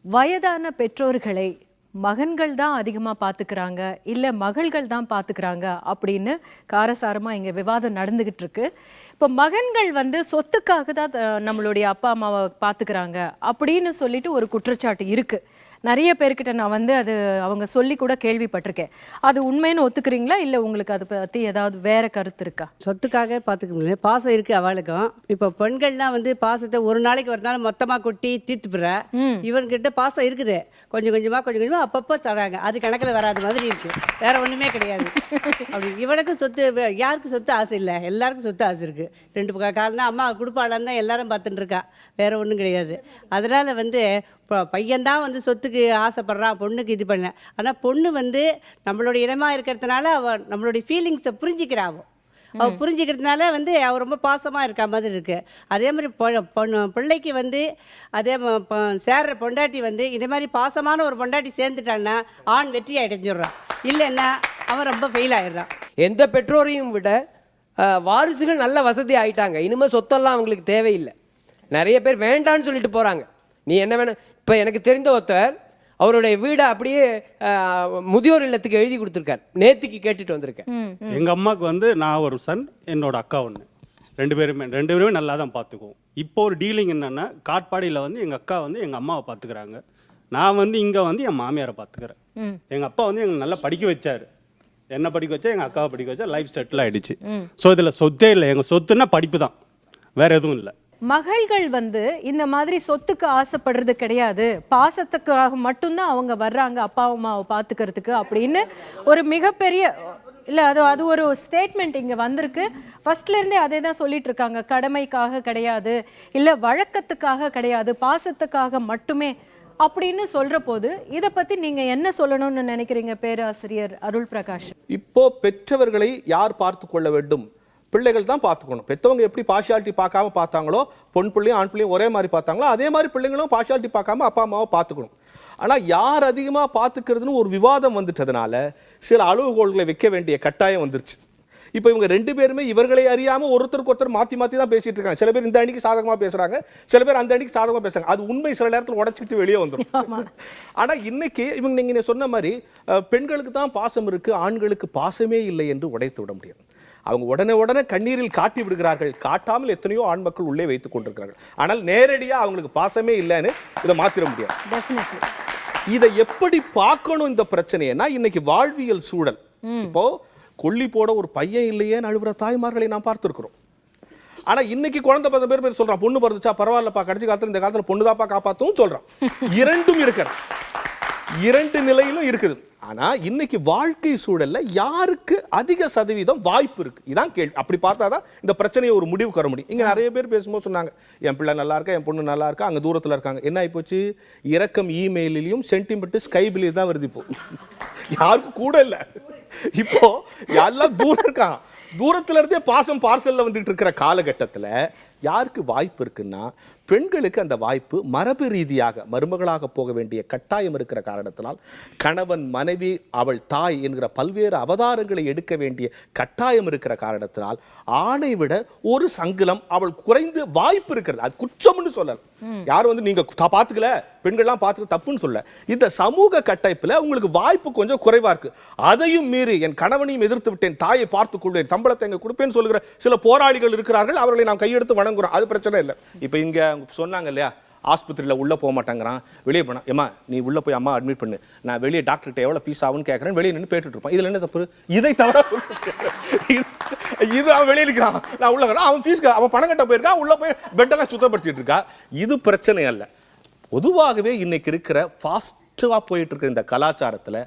வயதான பெற்றோர்களை மகன்கள் தான் அதிகமாக பார்த்துக்கிறாங்க, இல்லை மகள்கள் தான் பார்த்துக்கிறாங்க அப்படின்னு காரசாரமாக இங்கே விவாதம் நடந்துக்கிட்டு இருக்கு. இப்போ மகன்கள் வந்து சொத்துக்காக தான் நம்மளுடைய அப்பா அம்மாவை பார்த்துக்கிறாங்க அப்படின்னு சொல்லிட்டு ஒரு குற்றச்சாட்டு இருக்குது. நிறைய பேர்கிட்ட நான் வந்து அது அவங்க சொல்லி கூட கேள்விப்பட்டிருக்கேன். அது உண்மைன்னு ஒத்துக்கிறீங்களா, இல்லை உங்களுக்கு அதை பற்றி ஏதாவது வேற கருத்து இருக்கா? சொத்துக்காக பார்த்துக்க முடியல, பாசம் இருக்குது அவளுக்கும். இப்போ பெண்கள்லாம் வந்து பாசத்தை ஒரு நாளைக்கு ஒரு நாள் மொத்தமாக கொட்டி தீர்த்துப்புற, இவன்கிட்ட பாசம் இருக்குது, கொஞ்சம் கொஞ்சமாக அப்பப்போ தராங்க, அது கணக்கில் வராத மாதிரி இருக்குது, வேற ஒன்றுமே கிடையாது. அப்படி இவனுக்கும் சொத்து, யாருக்கும் சொத்து ஆசை இல்லை, எல்லாருக்கும் சொத்து ஆசை இருக்குது. 2 காலம்னா அம்மா கொடுப்பாளான்னு தான் எல்லாரும் பார்த்துட்டு இருக்கா, வேற ஒன்றும் கிடையாது. அதனால் வந்து பையன்தான் வந்து சொத்துக்கு ஆசைப்படுறான், பொண்ணுக்கு இது பண்ண. ஆனால் பொண்ணு வந்து நம்மளுடைய இனமாக இருக்கிறதுனால அவள் நம்மளுடைய ஃபீலிங்ஸை புரிஞ்சிக்கிறாவோ, அவள் புரிஞ்சிக்கிறதுனால வந்து அவள் ரொம்ப பாசமாக இருக்க மாதிரி இருக்குது. அதே மாதிரி பிள்ளைக்கு வந்து அதே சேர்ற பொண்டாட்டி வந்து இதே மாதிரி பாசமான ஒரு பொண்டாட்டி சேர்ந்துட்டான்னா ஆண் வெற்றி அடைஞ்சிடுறான், இல்லைன்னா அவன் ரொம்ப ஃபெயில் ஆகிடுறான். எந்த பெற்றோரையும் விட வாரிசுகள் நல்ல வசதி ஆகிட்டாங்க, இனிமேல் சொத்தெல்லாம் அவங்களுக்கு தேவையில்லை. நிறைய பேர் வேண்டான்னு சொல்லிட்டு போகிறாங்க, நீ என்ன வேணும். இப்போ எனக்கு தெரிந்த ஒருத்தர் அவருடைய வீடை அப்படியே முதியோர் இல்லத்துக்கு எழுதி கொடுத்துருக்கார், நேத்திக்கு கேட்டுட்டு வந்திருக்கேன். எங்கள் அம்மாவுக்கு வந்து நான் ஒரு சன், என்னோட அக்கா ஒன்று, ரெண்டு பேருமே நல்லா தான் பார்த்துக்குவோம். இப்போ ஒரு டீலிங் என்னென்னா, காட்பாடியில் வந்து எங்கள் அக்கா வந்து எங்கள் அம்மாவை பார்த்துக்கிறாங்க, நான் வந்து இங்கே வந்து என் மாமியாரை பார்த்துக்கிறேன். எங்கள் அப்பா வந்து எங்களை நல்லா படிக்க வச்சார், என்ன படிக்க வச்சா, எங்கள் அக்காவை படிக்க வச்சா, லைஃப் செட்டில் ஆகிடுச்சு. ஸோ இதில் சொத்தே இல்லை, எங்கள் சொத்துன்னா படிப்பு தான், வேற எதுவும் இல்லை. மகள்கள் வந்து இந்த மாதிரி சொத்துக்கு ஆசைப்படுறது கிடையாது, பாசத்துக்காக மட்டும்தான் அவங்க வர்றாங்க அப்பா அம்மாவை பார்த்துக்கிறதுக்கு அப்படின்னு ஒரு மிகப்பெரிய இல்லை, அது ஒரு ஸ்டேட்மெண்ட் இங்கே வந்திருக்கு. ஃபர்ஸ்ட்லேருந்தே அதே தான் சொல்லிட்டு இருக்காங்க, கடமைக்காக கிடையாது, இல்லை வழக்கத்துக்காக கிடையாது, பாசத்துக்காக மட்டுமே அப்படின்னு சொல்கிற போது இதை பற்றி நீங்கள் என்ன சொல்லணும்னு நினைக்கிறீங்க பேராசிரியர் அருள் பிரகாஷ்? இப்போ பெற்றவர்களை யார் பார்த்து கொள்ள வேண்டும்? பிள்ளைகள் தான் பார்த்துக்கணும். பெற்றவங்க எப்படி பார்ஷியாலிட்டி பார்க்காம பார்த்தாங்களோ, பொன் பிள்ளையும் ஆண் பிள்ளையும் ஒரே மாதிரி பார்த்தாங்களோ, அதே மாதிரி பிள்ளைங்களும் பார்ஷியாலிட்டி பார்க்காம அப்பா அம்மாவை பார்த்துக்கணும். ஆனால் யார் அதிகமாக பார்த்துக்கிறதுன்னு ஒரு விவாதம் வந்துட்டதுனால சில அளவுகோல்களை வைக்க வேண்டிய கட்டாயம் வந்துருச்சு. இப்போ இவங்க 2 பேருமே இவர்களை அறியாம ஒருத்தருக்கு ஒருத்தர் மாத்தி தான் பேசிட்டு இருக்காங்க. சில பேர் இந்த அணிக்கு சாதகமா பேசுறாங்க, சில பேர் அந்த அணிக்கு சாதகமா பேசுறாங்க. அது உண்மை சில நேரத்தில் உடைச்சிட்டு வெளியே வந்துடும். ஆனா இன்னைக்கு இவங்க நீங்க சொன்ன மாதிரி பெண்களுக்கு தான் பாசம் இருக்கு, ஆண்களுக்கு பாசமே இல்லை என்று உடைத்து விட முடியாது. அவங்க உடனே கண்ணீரில் காட்டி விடுகிறார்கள். காட்டாமல் எத்தனையோ ஆண் மக்கள் உள்ளே வைத்துக் கொண்டிருக்கிறார்கள். ஆனால் நேரடியாக அவங்களுக்கு பாசமே இல்லைன்னு இதை மாத்திர முடியாது. இதை எப்படி பார்க்கணும் இந்த பிரச்சனைனா, இன்னைக்கு வாழ்வியல் சூழல், இப்போ கொல்லி போட ஒரு பையன் இல்லையே அழுகிற தாய்மார்களை நாம் பார்த்துருக்கிறோம். ஆனா இன்னைக்கு குழந்தை 10 பேர் சொல்றான், பொண்ணு பிறந்துச்சா பரவாயில்லப்பா, கடைசி காலத்துல இந்த காலத்துல பொண்ணு தாப்பா காப்பாத்தும் சொல்றான். இரண்டும் இருக்கிற 2 நிலையிலும் இருக்குது. ஆனா இன்னைக்கு வாழ்க்கை சூழல்ல யாருக்கு அதிக சதவீதம் வாய்ப்பு இருக்கு, இதான் கேள்வி. அப்படி பார்த்தாதான் இந்த பிரச்சனையை ஒரு முடிவுக்கு வர முடியும். இங்க நிறைய பேர் பேசும்போது சொன்னாங்க, என் பிள்ளை நல்லா இருக்கா, என் பொண்ணு நல்லா இருக்கா, அங்க தூரத்துல இருக்காங்க. என்ன ஆகி போச்சு, இறக்கம் இமெயிலையும் சென்டிமெண்ட் ஸ்கைபிலையும் தான் வருது. இப்போ யாருக்கும் கூட இல்லை, இப்போ எல்லாம் தூரம் இருக்கான். தூரத்துல இருந்தே பாசம் பார்சல்ல வந்துட்டு இருக்கிற காலகட்டத்தில் யாருக்கு வாய்ப்பு இருக்குன்னா, பெண்களுக்கு அந்த வாய்ப்பு மரபு ரீதியாக மருமகளாக போக வேண்டிய கட்டாயம் இருக்கிற காரணத்தினால், கணவன் மனைவி அவள் தாய் என்கிற பல்வேறு அவதாரங்களை எடுக்க வேண்டிய கட்டாயம் இருக்கிற காரணத்தினால் ஆணை விட ஒரு சங்கிலம் அவள் குறைந்து வாய்ப்பு இருக்கிறது. அது குற்றம்னு சொல்லல, யாரும் நீங்க பாத்துக்கல பெண்கள்லாம் பார்த்துக்க தப்புன்னு சொல்ல. இந்த சமூக கட்டமைப்பில் உங்களுக்கு வாய்ப்பு கொஞ்சம் குறைவா இருக்கு. அதையும் மீறி என் கணவனையும் எதிர்த்து விட்டேன், தாயை பார்த்துக் கொள்வேன், சம்பளத்தை எங்க கொடுப்பேன்னு சொல்லுகிற சில போராளிகள் இருக்கிறார்கள். அவர்களை நாம் கையெடுத்து வணங்குறோம், அது பிரச்சனை இல்லை. இப்போ இங்க சொன்னாங்க இல்லையா, ஆஸ்பத்திரியில் உள்ளே போக மாட்டேங்கிறான், வெளியே போனா, ஏமா நீ உள்ளே போய் அம்மா அட்மிட் பண்ணு, நான் வெளியே டாக்டர்கிட்ட எவ்வளோ ஃபீஸ் ஆகுன்னு கேட்குறேன், வெளியே நின்று பேட்டுட்டு இருப்பான். இதில் என்ன தப்பு? இதை தவிர இது அவன் வெளியே இருக்கிறான், நான் உள்ள அவன் ஃபீஸ்க்கு அவன் பணம் கட்ட போயிருக்கான், உள்ளே போய் பெட்டெல்லாம் சுத்தப்படுத்திட்டு இருக்கா. இது பிரச்சனை அல்ல. பொதுவாகவே இன்னைக்கு இருக்கிற ஃபாஸ்ட்டாக போயிட்டு இருக்கிற இந்த கலாச்சாரத்தில்,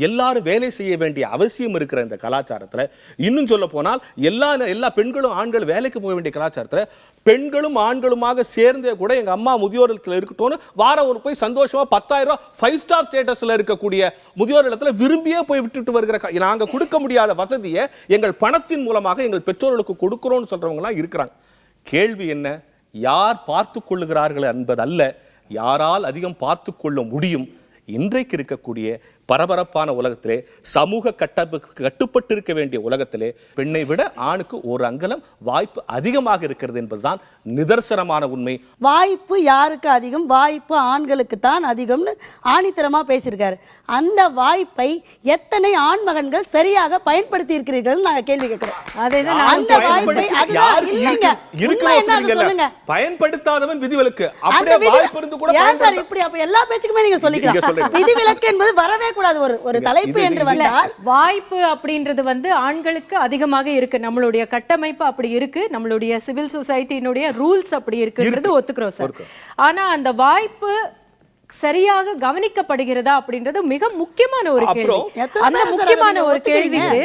எல்லாரும் வேலை செய்ய வேண்டிய அவசியம் இருக்கிற இந்த கலாச்சாரத்தில், இன்னும் சொல்ல போனால் எல்லா பெண்களும் ஆண்களும் வேலைக்கு போக வேண்டிய கலாச்சாரத்தில், பெண்களும் ஆண்களுமாக சேர்ந்தே கூட எங்க அம்மா முதியோர் இல்லத்தில் இருக்கட்டும்னு வாரம் ஒரு போய் சந்தோஷமா 10,000 ரூபாய் 5 ஸ்டார் ஸ்டேட்டஸ்ல இருக்கக்கூடிய முதியோர் இல்லத்துல விரும்பியே போய் விட்டுட்டு வருகிற, நாங்க கொடுக்க முடியாத வசதியை எங்கள் பணத்தின் மூலமாக எங்கள் பெற்றோர்களுக்கு கொடுக்கிறோம்னு சொல்றவங்க எல்லாம் இருக்கிறாங்க. கேள்வி என்ன, யார் பார்த்து கொள்ளுகிறார்கள் என்பதல்ல, யாரால் அதிகம் பார்த்து கொள்ள முடியும். இன்றைக்கு இருக்கக்கூடிய பரபரப்பான உலகத்திலே, சமூக கட்டுப்பட்டு இருக்க வேண்டிய உலகத்திலே, பெண்ணை விட ஆணுக்கு ஒரு அங்கலம் வாய்ப்பு அதிகமாக இருக்கிறது என்பதுதான் நிதர்சனமான உண்மை. வாய்ப்பு யாருக்கு அதிகம்? வாய்ப்பு ஆண்களுக்கு தான் அதிகம்னு ஆணித்தரமா பேசியிருக்காரு. அந்த வாய்ப்பை எத்தனை ஆண்மகன்கள் சரியாக பயன்படுத்தி இருக்கிறீர்கள் நாங்க கேள்வி கேட்கிறோம். பயன்படுத்தாதவன் விதிவிலக்கு, அப்படியே வாய்ப்பு இருந்து கூட இப்படி அப்ப எல்லா பேச்சுக்குமே நீங்க சொல்லிக்கலாம். விதிவிலக்கு என்பது வரவே கூடாது. ஒரு தலைப்பு என்று வந்தால் வாய்ப்பு அப்படின்றது ஆண்களுக்கு அதிகமாக இருக்கு. நம்மளுடைய கட்டமைப்பு அப்படி இருக்கு, நம்மளுடைய சிவில் சொசைட்டியினுடைய ரூல்ஸ் அப்படி இருக்குன்றது ஒத்துக்கிறோம் சார். ஆனா அந்த வாய்ப்பு சரியாக கவனிக்கப்படுகிறதா அப்படின்றது மிக முக்கியமான ஒரு கேள்வி. அந்த முக்கியமான ஒரு கேள்விக்கு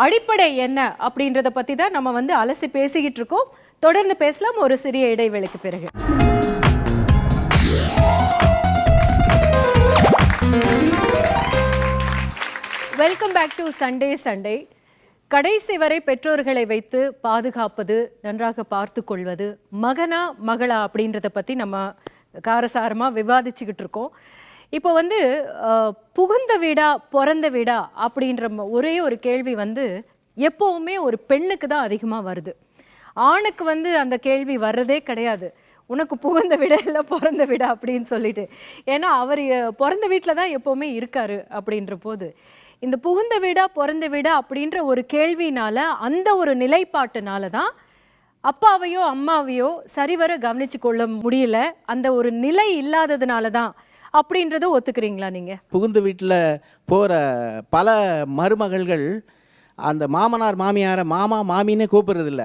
அடிப்படை என்ன அப்படின்றத பத்தி தான் நம்ம அலசி பேசிக்கிட்டு இருக்கோம். தொடர்ந்து பேசலாம் ஒரு சிறிய இடைவேளைக்கு பிறகு. Welcome back to Sunday. கடைசி வரை பெற்றோர்களை வைத்து பாதுகாப்பது, நன்றாக பார்த்து கொள்வது, மகனா மகளா அப்படின்றத பற்றி நம்ம காரசாரமாக விவாதிச்சுக்கிட்டு இருக்கோம். இப்போ புகுந்த வீடா பிறந்த வீடா அப்படின்ற ஒரே ஒரு கேள்வி எப்போவுமே ஒரு பெண்ணுக்கு தான் அதிகமாக வருது. ஆணுக்கு அந்த கேள்வி வர்றதே கிடையாது. உனக்கு புகுந்த வீடா இல்லை பிறந்த வீடா அப்படின்னு சொல்லிட்டு, ஏன்னா அவர் பிறந்த வீட்டில் தான் எப்போவுமே இருக்காரு. அப்படின்ற போது இந்த புகுந்த வீடா பிறந்த வீடா அப்படின்ற ஒரு கேள்வினால, அந்த ஒரு நிலைப்பாட்டுனால தான் அப்பாவையோ அம்மாவையோ சரிவர கவனிச்சு கொள்ள முடியல. அந்த ஒரு நிலை இல்லாததுனால தான் அப்படின்றத ஒத்துக்கிறீங்களா நீங்க? புகுந்த வீட்டில் போகிற பல மருமகள்கள் அந்த மாமனார் மாமியாரை மாமா மாமின்னு கூப்பிடுறதில்ல,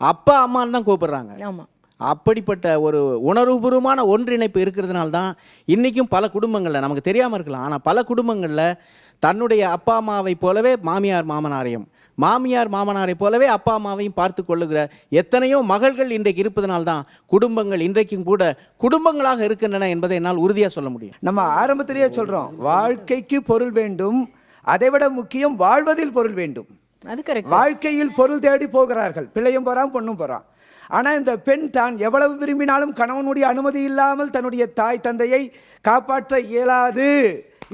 அப்பா அம்மான்னு தான் கூப்பிடுறாங்க. ஆமாம். அப்படிப்பட்ட ஒரு உணர்வுபூர்வமான ஒன்றிணைப்பு இருக்கிறதுனால தான் இன்றைக்கும் பல குடும்பங்களில், நமக்கு தெரியாமல் இருக்கலாம், ஆனால் பல குடும்பங்களில் தன்னுடைய அப்பா அம்மாவை போலவே மாமியார் மாமனாரையும், மாமியார் மாமனாரை போலவே அப்பா அம்மாவையும் பார்த்து கொள்ளுகிற எத்தனையோ மகள்கள் இன்றைக்கு இருப்பதனால்தான் குடும்பங்கள் இன்றைக்கும் கூட குடும்பங்களாக இருக்கின்றன என்பதை என்னால் உறுதியாக சொல்ல முடியும். நம்ம ஆரம்பத்திலேயே சொல்கிறோம், வாழ்க்கைக்கு பொருள் வேண்டும், அதைவிட முக்கியம் வாழ்வதில் பொருள் வேண்டும். அது கரெக்ட். வாழ்க்கையில் பொருள் தேடி போகிறார்கள், பிள்ளையும் போகிறான் பொண்ணும் போகிறான். ஆனால் இந்த பெண் தான் எவ்வளவு விரும்பினாலும் கணவனுடைய அனுமதி இல்லாமல் தன்னுடைய தாய் தந்தையை காப்பாற்ற இயலாது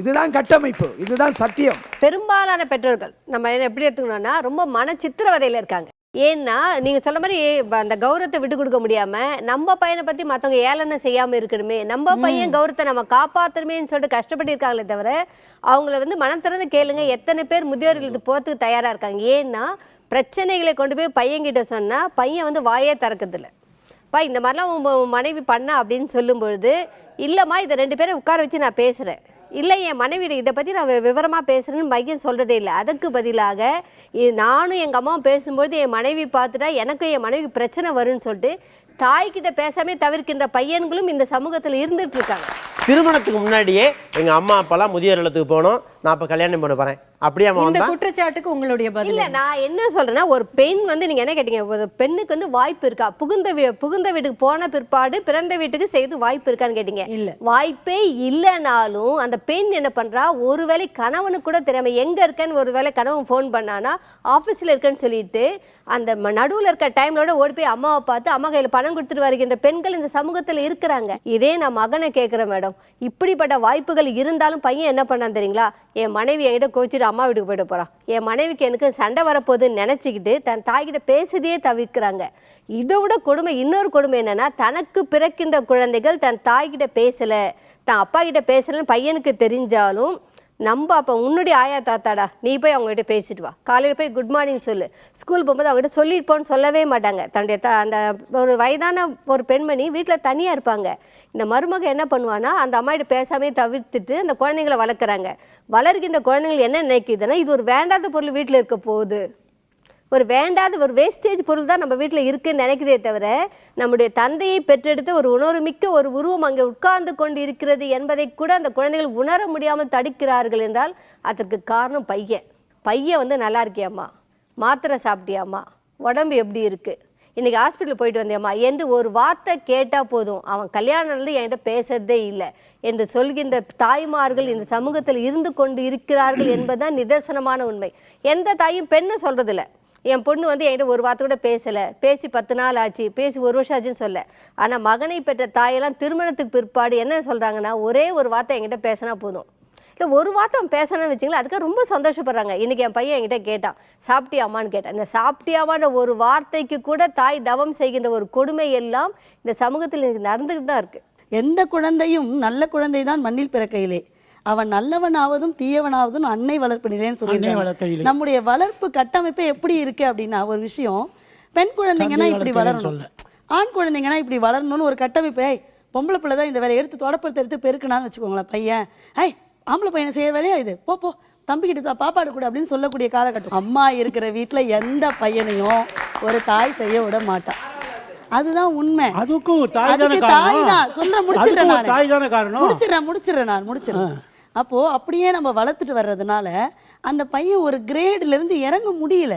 இதுதான் கட்டமைப்பு, இதுதான் சத்தியம். பெரும்பாலான பெற்றோர்கள் நம்ம எப்படி எடுத்துக்கணும்னா ரொம்ப மன சித்திரவதையில் இருக்காங்க. ஏன்னா நீங்கள் சொல்ல மாதிரி அந்த கௌரவத்தை விட்டு கொடுக்க முடியாமல் நம்ம பையனை பற்றி மற்றவங்க ஏளனை செய்யாமல் இருக்கணுமே, நம்ம பையன் கௌரவத்தை நம்ம காப்பாற்றணுமேன்னு சொல்லிட்டு கஷ்டப்பட்டு இருக்காங்களே தவிர அவங்கள வந்து மனம் திறந்து கேளுங்க எத்தனை பேர் முதியோர்கள் இது போகிறதுக்கு தயாராக இருக்காங்க. ஏன்னா பிரச்சனைகளை கொண்டு போய் பையன்கிட்ட சொன்னால் பையன் வந்து வாயே திறக்கிறதில்ல. இந்த மாதிரிலாம் உன் மனைவி பண்ண அப்படின்னு சொல்லும்பொழுது இல்லைம்மா இதை 2 பேரை உட்கார வச்சு நான் பேசுகிறேன், இல்லை என் மனைவிட இதை பற்றி நான் விவரமாக பேசுகிறேன்னு பையன் சொல்கிறதே இல்லை. அதுக்கு பதிலாக நானும் எங்கள் அம்மாவும் பேசும்பொழுது என் மனைவி பார்த்துட்டா எனக்கும் என் மனைவிக்கு பிரச்சனை வரும்னு சொல்லிட்டு தாய்கிட்ட பேசாமே தவிர்க்கின்ற பையன்களும் இந்த சமூகத்தில் இருந்துட்டு இருக்காங்க. திருமணத்துக்கு முன்னாடியே எங்கள் அம்மா அப்பாலாம் முதியோர் இல்லத்துக்கு போனோம், நான் இப்போ கல்யாணம் பண்ண போகிறேன் அப்படியே இந்த குற்றச்சாட்டுக்கு உங்களுடைய பதில்? இல்ல நான் என்ன சொல்றேன்னா ஒரு பெண் வந்து நீங்க என்ன கேட்டீங்க, ஒரு பெண்ணுக்கு வந்து வாய்ப்பு இருக்கா புகுந்த வீட்டுக்கு போன பிற்பாடு பிறந்த வீட்டுக்கு செய்து வாய்ப்பு இருக்கான்னு கேட்டீங்க. இல்ல வாய்ப்பே இல்லைனாலும் அந்த பெண் என்ன பண்றா, ஒருவேளை கணவனுக்கு கூட தெரியாம எங்க இருக்கேன்னு ஒருவேளை கணவன் ஃபோன் பண்ணானா ஆஃபீஸில் இருக்கேன்னு சொல்லிட்டு அந்த நடுவில் இருக்க டைம்லோட ஓடி போய் அம்மாவை பார்த்து அம்மா கையில் பணம் கொடுத்துட்டு வருகின்ற பெண்கள் இந்த சமூகத்தில் இருக்கிறாங்க. இதே நான் மகனை கேட்குறேன் மேடம், இப்படிப்பட்ட வாய்ப்புகள் இருந்தாலும் பையன் என்ன பண்ணான்னு தெரியுங்களா, என் மனைவி என்கிட்ட கோச்சிட்டு அம்மா வீட்டுக்கு போயிட்டு போகிறான், என் மனைவிக்கு எனக்கு சண்டை வரப்போகுதுன்னு நினச்சிக்கிட்டு தன் தாய்கிட்ட பேசுதே தவிர்க்கிறாங்க. இதை விட கொடுமை, இன்னொரு கொடுமை என்னென்னா தனக்கு பிறக்கின்ற குழந்தைகள் தன் தாய்கிட்ட பேசலை தன் அப்பா கிட்ட பேசலைன்னு பையனுக்கு தெரிஞ்சாலும் நம்ம அப்போ உன்னுடைய ஆயா தாத்தாடா நீ போய் அவங்ககிட்ட பேசிட்டு வா, காலையில் போய் குட் மார்னிங் சொல்லு, ஸ்கூல் போகும்போது அவங்ககிட்ட சொல்லிட்டு போன்னு சொல்லவே மாட்டாங்க. தன்னுடைய அந்த ஒரு வயதான ஒரு பெண்மணி வீட்டில் தனியாக இருப்பாங்க. இந்த மருமக என்ன பண்ணுவான்னா அந்த அம்மாகிட்ட பேசாமே தவிர்த்துட்டு அந்த குழந்தைங்களை வளர்க்குறாங்க. வளர்க்கின்ற குழந்தைங்கள் என்ன நினைக்குதுன்னா இது ஒரு வேண்டாத பொருள் வீட்டில் இருக்க போகுது, ஒரு வேண்டாத ஒரு வேஸ்டேஜ் பொருள் தான் நம்ம வீட்டில் இருக்குன்னு நினைக்கிறதே தவிர நம்முடைய தந்தையை பெற்றெடுத்து ஒரு உணர்வுமிக்க ஒரு உருவம் அங்கே உட்கார்ந்து கொண்டு இருக்கிறது என்பதை கூட அந்த குழந்தைகள் உணர முடியாமல் தடுக்கிறார்கள் என்றால் அதற்கு காரணம் பையன் வந்து நல்லா இருக்கியாம்மா, மாத்திரை சாப்பிட்டியாம்மா, உடம்பு எப்படி இருக்குது, இன்றைக்கி ஹாஸ்பிட்டல் போயிட்டு வந்தியாம்மா என்று ஒரு வார்த்தை கேட்டால் போதும் அவன் கல்யாணம்லேருந்து என்கிட்ட பேசுறதே இல்லை என்று சொல்கின்ற தாய்மார்கள் இந்த சமூகத்தில் இருந்து கொண்டு இருக்கிறார்கள் என்பதுதான் நிதர்சனமான உண்மை. எந்த தாயும் பெண்ணை சொல்கிறதில்ல, என் பொண்ணு வந்து என்கிட்ட ஒரு வார்த்தை கூட பேசலை, பேசி 10 நாள் ஆச்சு, பேசி 1 வருஷம் ஆச்சுன்னு சொல்ல. ஆனால் மகனை பெற்ற தாயெல்லாம் திருமணத்துக்கு பிற்பாடு என்ன சொல்கிறாங்கன்னா ஒரே ஒரு வார்த்தை என்கிட்ட பேசினா போதும், இல்லை ஒரு வார்த்தை அவன் பேசணும்னு வச்சிங்களா அதுக்காக ரொம்ப சந்தோஷப்படுறாங்க. இன்றைக்கி என் பையன் என்கிட்ட கேட்டான் சாப்பிட்டியாமான்னு கேட்டான். இந்த சாப்பிட்டியாமான ஒரு வார்த்தைக்கு கூட தாய் தவம் செய்கின்ற ஒரு கொடுமை எல்லாம் இந்த சமூகத்தில் எனக்கு நடந்துக்கிட்டு தான் இருக்குது. எந்த குழந்தையும் நல்ல குழந்தை தான் மண்ணில் பிறக்கையிலே, அவன் நல்லவனாவதும் தீயவனாவதும் அன்னை வளர்ப்பு நிலைன்னு சொல்லியிருக்காங்க. நம்முடைய வளர்ப்பு கட்டமைப்பே எப்படி இருக்கு அப்படின்னா ஒரு விஷயம், பெண் குழந்தைங்கன்னா இப்படி வளரணும், ஆண் குழந்தைங்கன்னா இப்படி வளரணும்னு ஒரு கட்டமைப்பு. பொம்பளை பிள்ளை தான் இந்த வேலையை எடுத்து தொடப்பத்தை எடுத்து பெருக்கணான்னு வச்சுக்கோங்களேன், பையன் ஆம்பளை பையனை செய்ய வேலையா இது, போ தம்பிக்கிட்ட பாப்பாடு கூட அப்படின்னு சொல்லக்கூடிய காலகட்டம். அம்மா இருக்கிற வீட்டில் எந்த பையனையும் ஒரு தாய் செய்ய விட மாட்டான், அதுதான் உண்மை. அதுக்கும் தாய் தான் சொல்ல முடிச்சிடுறேன். அப்போ அப்படியே நம்ம வளர்த்துட்டு வர்றதுனால அந்த பையன் ஒரு கிரேட்லேருந்து இறங்க முடியல,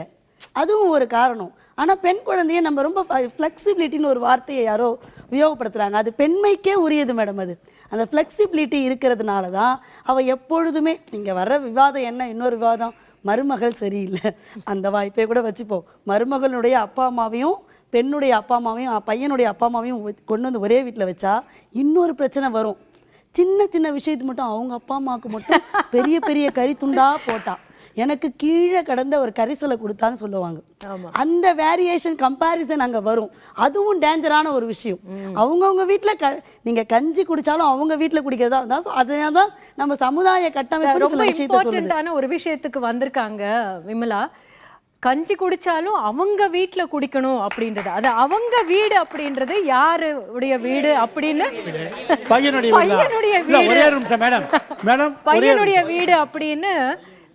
அதுவும் ஒரு காரணம். ஆனால் பெண் குழந்தைய நம்ம ரொம்ப ஃப்ளெக்சிபிலிட்டின்னு ஒரு வார்த்தையை யாரோ உபயோகப்படுத்துகிறாங்க, அது பெண்மைக்கே உரியது மேடம். அது அந்த ஃப்ளெக்சிபிலிட்டி இருக்கிறதுனால தான் அவள் எப்பொழுதுமே இங்கே வர்ற விவாதம் என்ன, இன்னொரு விவாதம் மருமகள் சரியில்லை, அந்த வாய்ப்பே கூட வச்சுப்போம். மருமகளுடைய அப்பா அம்மாவையும் பெண்ணுடைய அப்பா அம்மாவையும் பையனுடைய அப்பா அம்மாவையும் கொண்டு வந்து ஒரே வீட்டில் வச்சா இன்னொரு பிரச்சனை வரும். சின்ன சின்ன விஷயத்து மட்டும் அவங்க அப்பா அம்மாவுக்கு மட்டும் பெரிய பெரிய கறி துண்டா போட்டா எனக்கு கீழே கடந்த ஒரு கரிசலை கொடுத்தான்னு சொல்லுவாங்க. அந்த வேரியேஷன் கம்பேரிசன் அங்கே வரும், அதுவும் டேஞ்சரான ஒரு விஷயம். அவங்கவுங்க வீட்டில் நீங்கள் கஞ்சி குடித்தாலும் அவங்க வீட்டில் குடிக்கிறதா இருந்தால் அதனால தான் நம்ம சமுதாய கட்டமைப்பு ரொம்ப இம்பார்ட்டண்ட்டான ஒரு விஷயத்துக்கு வந்திருக்காங்க விமலா. கஞ்சி குடிச்சாலும் அவங்க வீட்டுல குடிக்கணும் அப்படின்றது, அது அவங்க வீடு அப்படின்றது யாருடைய வீடு அப்படின்னு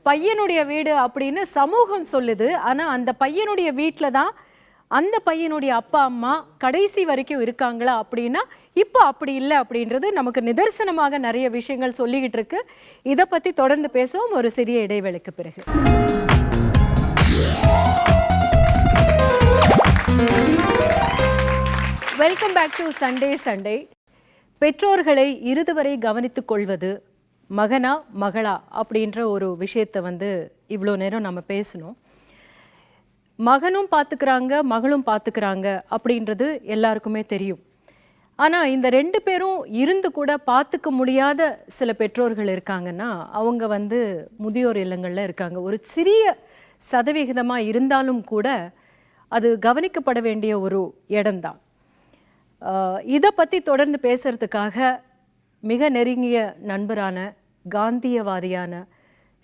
பையனுடைய வீடு அப்படின்னு சமூகம் சொல்லுது. ஆனா அந்த பையனுடைய வீட்டுல தான் அந்த பையனுடைய அப்பா அம்மா கடைசி வரைக்கும் இருக்காங்களா அப்படின்னா இப்போ அப்படி இல்லை அப்படின்றது நமக்கு நிதர்சனமாக நிறைய விஷயங்கள் சொல்லிக்கிட்டு இருக்கு. இதை பத்தி தொடர்ந்து பேசுவோம் ஒரு சிறிய இடைவேளைக்கு பிறகு. Welcome back to Sunday. பெற்றோர்களை இறுதிவரை கவனித்துக் கொள்வது மகனா மகளா அப்படின்ற ஒரு விஷயத்தை வந்து இவ்வளோ நேரம் நம்ம பேசணும். மகனும் பார்த்துக்கிறாங்க மகளும் பார்த்துக்கிறாங்க அப்படின்றது எல்லாருக்குமே தெரியும். ஆனா இந்த 2 பேரும் இருந்து கூட பார்த்துக்க முடியாத சில பெற்றோர்கள் இருக்காங்கன்னா அவங்க வந்து முதியோர் இல்லங்கள்ல இருக்காங்க. ஒரு சிறிய சதவிகிதமா இருந்தாலும் கூட அது கவனிக்கப்பட வேண்டிய ஒரு இடம்தான். இதை பற்றி தொடர்ந்து பேசுறதுக்காக மிக நெருங்கிய நண்பரான, காந்தியவாதியான,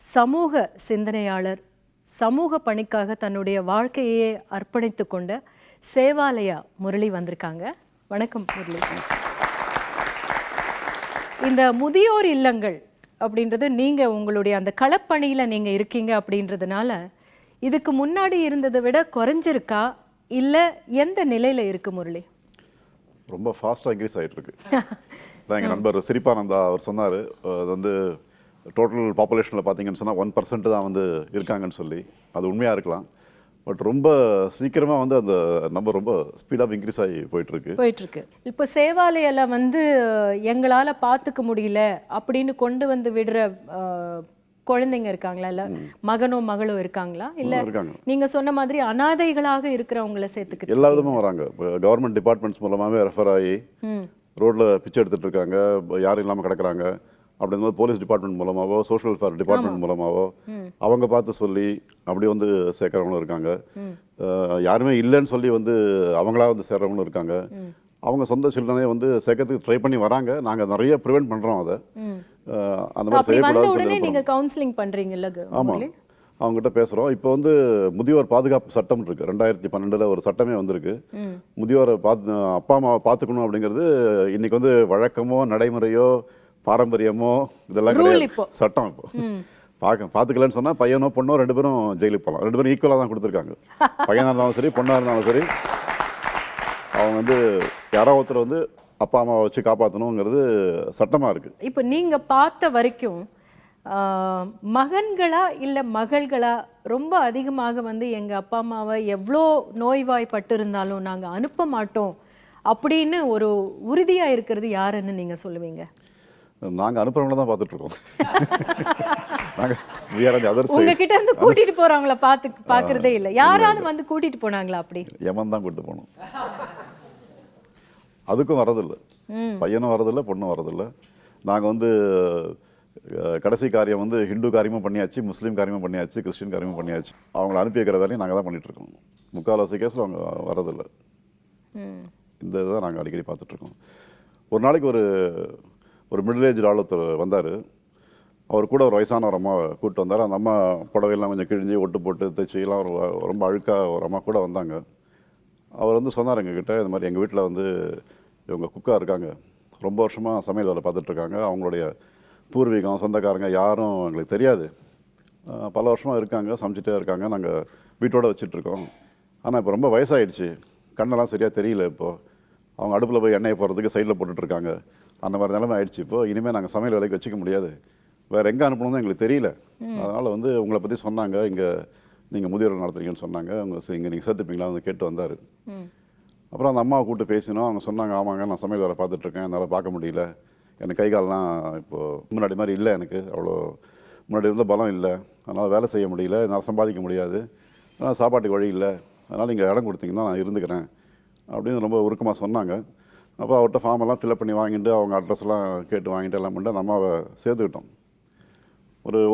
சமூக சிந்தனையாளர், சமூக பணிக்காக தன்னுடைய வாழ்க்கையே அர்ப்பணித்து கொண்ட சேவாலயா முரளி வந்திருக்காங்க. வணக்கம் முரளி. இந்த முதியோர் இல்லங்கள் அப்படின்றது நீங்கள் உங்களுடைய அந்த களப்பணியில் நீங்கள் இருக்கீங்க அப்படின்றதுனால இதுக்கு முன்னாடி இருந்ததை விட குறைஞ்சிருக்கா இல்லை எந்த நிலையில் இருக்கு முரளி? ரொம்ப ஃபாஸ்ட்டாக இன்க்ரீஸ் ஆகிட்டு இருக்கு. எங்கள் நண்பர் சிரிப்பானந்தா அவர் சொன்னார், அது வந்து டோட்டல் பாப்புலேஷனில் பார்த்தீங்கன்னு சொன்னால் 1% தான் வந்து இருக்காங்கன்னு சொல்லி. அது உண்மையாக இருக்கலாம், பட் ரொம்ப சீக்கிரமாக வந்து அந்த நம்பர் ரொம்ப ஸ்பீடாக இன்க்ரீஸ் ஆகி போயிட்டுருக்கு. இப்போ சேவாலயில வந்து எங்களால் பார்த்துக்க முடியல அப்படின்னு கொண்டு வந்து விடுற குழந்தைங்க இருக்காங்களா, இல்லை மகனோ மகளோ இருக்காங்களா, இல்லை நீங்க சொன்ன மாதிரி அனாதைகளாக இருக்கிறவங்களை சேர்த்துக்க எல்லா விதமும் வராங்க. கவர்மெண்ட் டிபார்ட்மெண்ட்ஸ் மூலமாகவே ரெஃபர் ஆகி ரோட்டில் பிச்சை எடுத்துகிட்டு இருக்காங்க, யாரும் இல்லாமல் கிடக்குறாங்க. அப்படிங்கும்போது போலீஸ் டிபார்ட்மெண்ட் மூலமாகவோ சோஷியல் வெல்ஃபேர் டிபார்ட்மெண்ட் மூலமாகவோ அவங்க பார்த்து சொல்லி அப்படி வந்து சேர்க்குறவங்களும் இருக்காங்க. யாருமே இல்லைன்னு சொல்லி வந்து அவங்களா வந்து சேர்றவங்களும் இருக்காங்க. அவங்க சொந்த சில்ட்ரனே வந்து சேர்க்கறதுக்கு ட்ரை பண்ணி வராங்க. நாங்கள் நிறைய ப்ரிவென்ட் பண்ணுறோம் அதை. அந்த மாதிரி செய்யக்கூடாது சொல்லி நீங்கள் கவுன்சிலிங் பண்ணுறீங்கல்ல? ஆமாம், அவங்ககிட்ட பேசுகிறோம். இப்போ வந்து முதியோர் பாதுகாப்பு சட்டம் இருக்குது. 2012 ஒரு சட்டமே வந்திருக்கு. முதியோரை அப்பா அம்மாவை பார்த்துக்கணும் அப்படிங்கிறது இன்னைக்கு வந்து வழக்கமோ நடைமுறையோ பாரம்பரியமோ இதெல்லாம் கிடையாது, சட்டம். இப்போ பார்த்துக்கலன்னு சொன்னால் பையனோ பொண்ணோ 2 பேரும் ஜெயிலுக்கு போகலாம். 2 பேரும் ஈக்குவலாக தான் கொடுத்துருக்காங்க. பையனாக இருந்தாலும் சரி பொண்ணாக இருந்தாலும் சரி அவங்க வந்து யாரோ ஒருத்தர் வந்து அப்பா அம்மாவை வச்சு காப்பாற்றணுங்கிறது சட்டமாக இருக்குது. இப்போ நீங்கள் பார்த்த வரைக்கும் மகன்களா இல்லை மகள்களா ரொம்ப அதிகமாக வந்து எங்கள் அப்பா அம்மாவை எவ்வளோ நோய்வாய்ப்பட்டு இருந்தாலும் நாங்கள் அனுப்ப மாட்டோம் அப்படின்னு ஒரு உறுதியாக இருக்கிறது யாருன்னு நீங்கள் சொல்லுவீங்க? நாங்கள் அனுப்புறவங்கள தான் பார்த்துட்ருக்கோம். உங்ககிட்ட இருந்து கூட்டிட்டு போறவங்கள பார்க்கறதே இல்லை. யாராவது வந்து கூட்டிட்டு போனாங்களா? அப்படி யமன் தான் கூட்டிட்டு போனோம். அதுக்கும் வரதில்லை, பையனும் வரதில்லை பொண்ணும் வரதில்லை. நாங்கள் வந்து கடைசி காரியம் வந்து ஹிந்து காரியமும் பண்ணியாச்சு, முஸ்லீம் காரியமும் பண்ணியாச்சு, கிறிஸ்டின் காரியமும் பண்ணியாச்சு. அவங்கள அனுப்பி வைக்கிற வேலையும் நாங்கள் தான் பண்ணிகிட்ருக்கோம். முக்கால்வாசி கேஸில் அவங்க வரதில்லை. இந்த இதுதான் நாங்கள் அடிக்கடி பார்த்துட்ருக்கோம். ஒரு நாளைக்கு ஒரு மிடில் ஏஜ் ஆள் ஒருத்தர் வந்தார். அவர் கூட ஒரு வயசான ஒரு அம்மா கூப்பிட்டு வந்தார். அந்த அம்மா புடவையெல்லாம் கொஞ்சம் கிழிஞ்சி ஒட்டு போட்டு தைச்சிலாம் ரொம்ப அழுக்காக ஒரு அம்மா கூட வந்தாங்க. அவர் வந்து சொன்னார் எங்ககிட்ட, இந்த மாதிரி எங்கள் வீட்டில் வந்து இவங்க குக்காக இருக்காங்க, ரொம்ப வருஷமாக சமையல் வேலை பார்த்துட்ருக்காங்க, அவங்களுடைய பூர்வீகம் சொந்தக்காரங்க யாரும் எங்களுக்கு தெரியாது, பல வருஷமாக இருக்காங்க, சமைச்சிட்டே இருக்காங்க, நாங்கள் வீட்டோடு வச்சிட்ருக்கோம். ஆனால் இப்போ ரொம்ப வயசாகிடுச்சு, கண்ணெல்லாம் சரியாக தெரியல, இப்போது அவங்க அடுப்பில் போய் எண்ணெயை போடுறதுக்கு சைடில் போட்டுட்ருக்காங்க, அந்த மாதிரி நிலைமை ஆயிடுச்சு. இப்போது இனிமேல் நாங்கள் சமையல் வேலைக்கு வச்சுக்க முடியாது, வேறு எங்கே அனுப்பணும்னு எங்களுக்கு தெரியல. அதனால் வந்து உங்களை பற்றி சொன்னாங்க, இங்கே நீங்கள் முதியோர் நடத்துறீங்கன்னு சொன்னாங்க, இங்கே நீங்கள் சேர்த்துப்பீங்களா வந்து கேட்டு வந்தார். அப்புறம் அந்த அம்மாவை கூப்பிட்டு பேசினோம். அவங்க சொன்னாங்க, ஆமாங்க நான் சமையல் வேலை பார்த்துட்ருக்கேன், என்னால் பார்க்க முடியல, எனக்கு கை கால்லாம் இப்போது முன்னாடி மாதிரி இல்லை, எனக்கு அவ்வளோ முன்னாடி இருந்த பலம் இல்லை, அதனால் வேலை செய்ய முடியல, என்னால் சம்பாதிக்க முடியாது, அதனால் சாப்பாட்டுக்கு வழி இல்லை, அதனால் நீங்கள் இடம் கொடுத்தீங்கன்னா நான் இருந்துக்கிறேன் அப்படின்னு ரொம்ப உருக்கமாக சொன்னாங்க. அப்போ அவர்கிட்ட ஃபார்மெல்லாம் ஃபில்அப் பண்ணி வாங்கிட்டு அவங்க அட்ரஸ்லாம் கேட்டு வாங்கிட்டு எல்லாம் பண்ணிட்டு அந்த அம்மாவை சேர்த்துக்கிட்டோம்.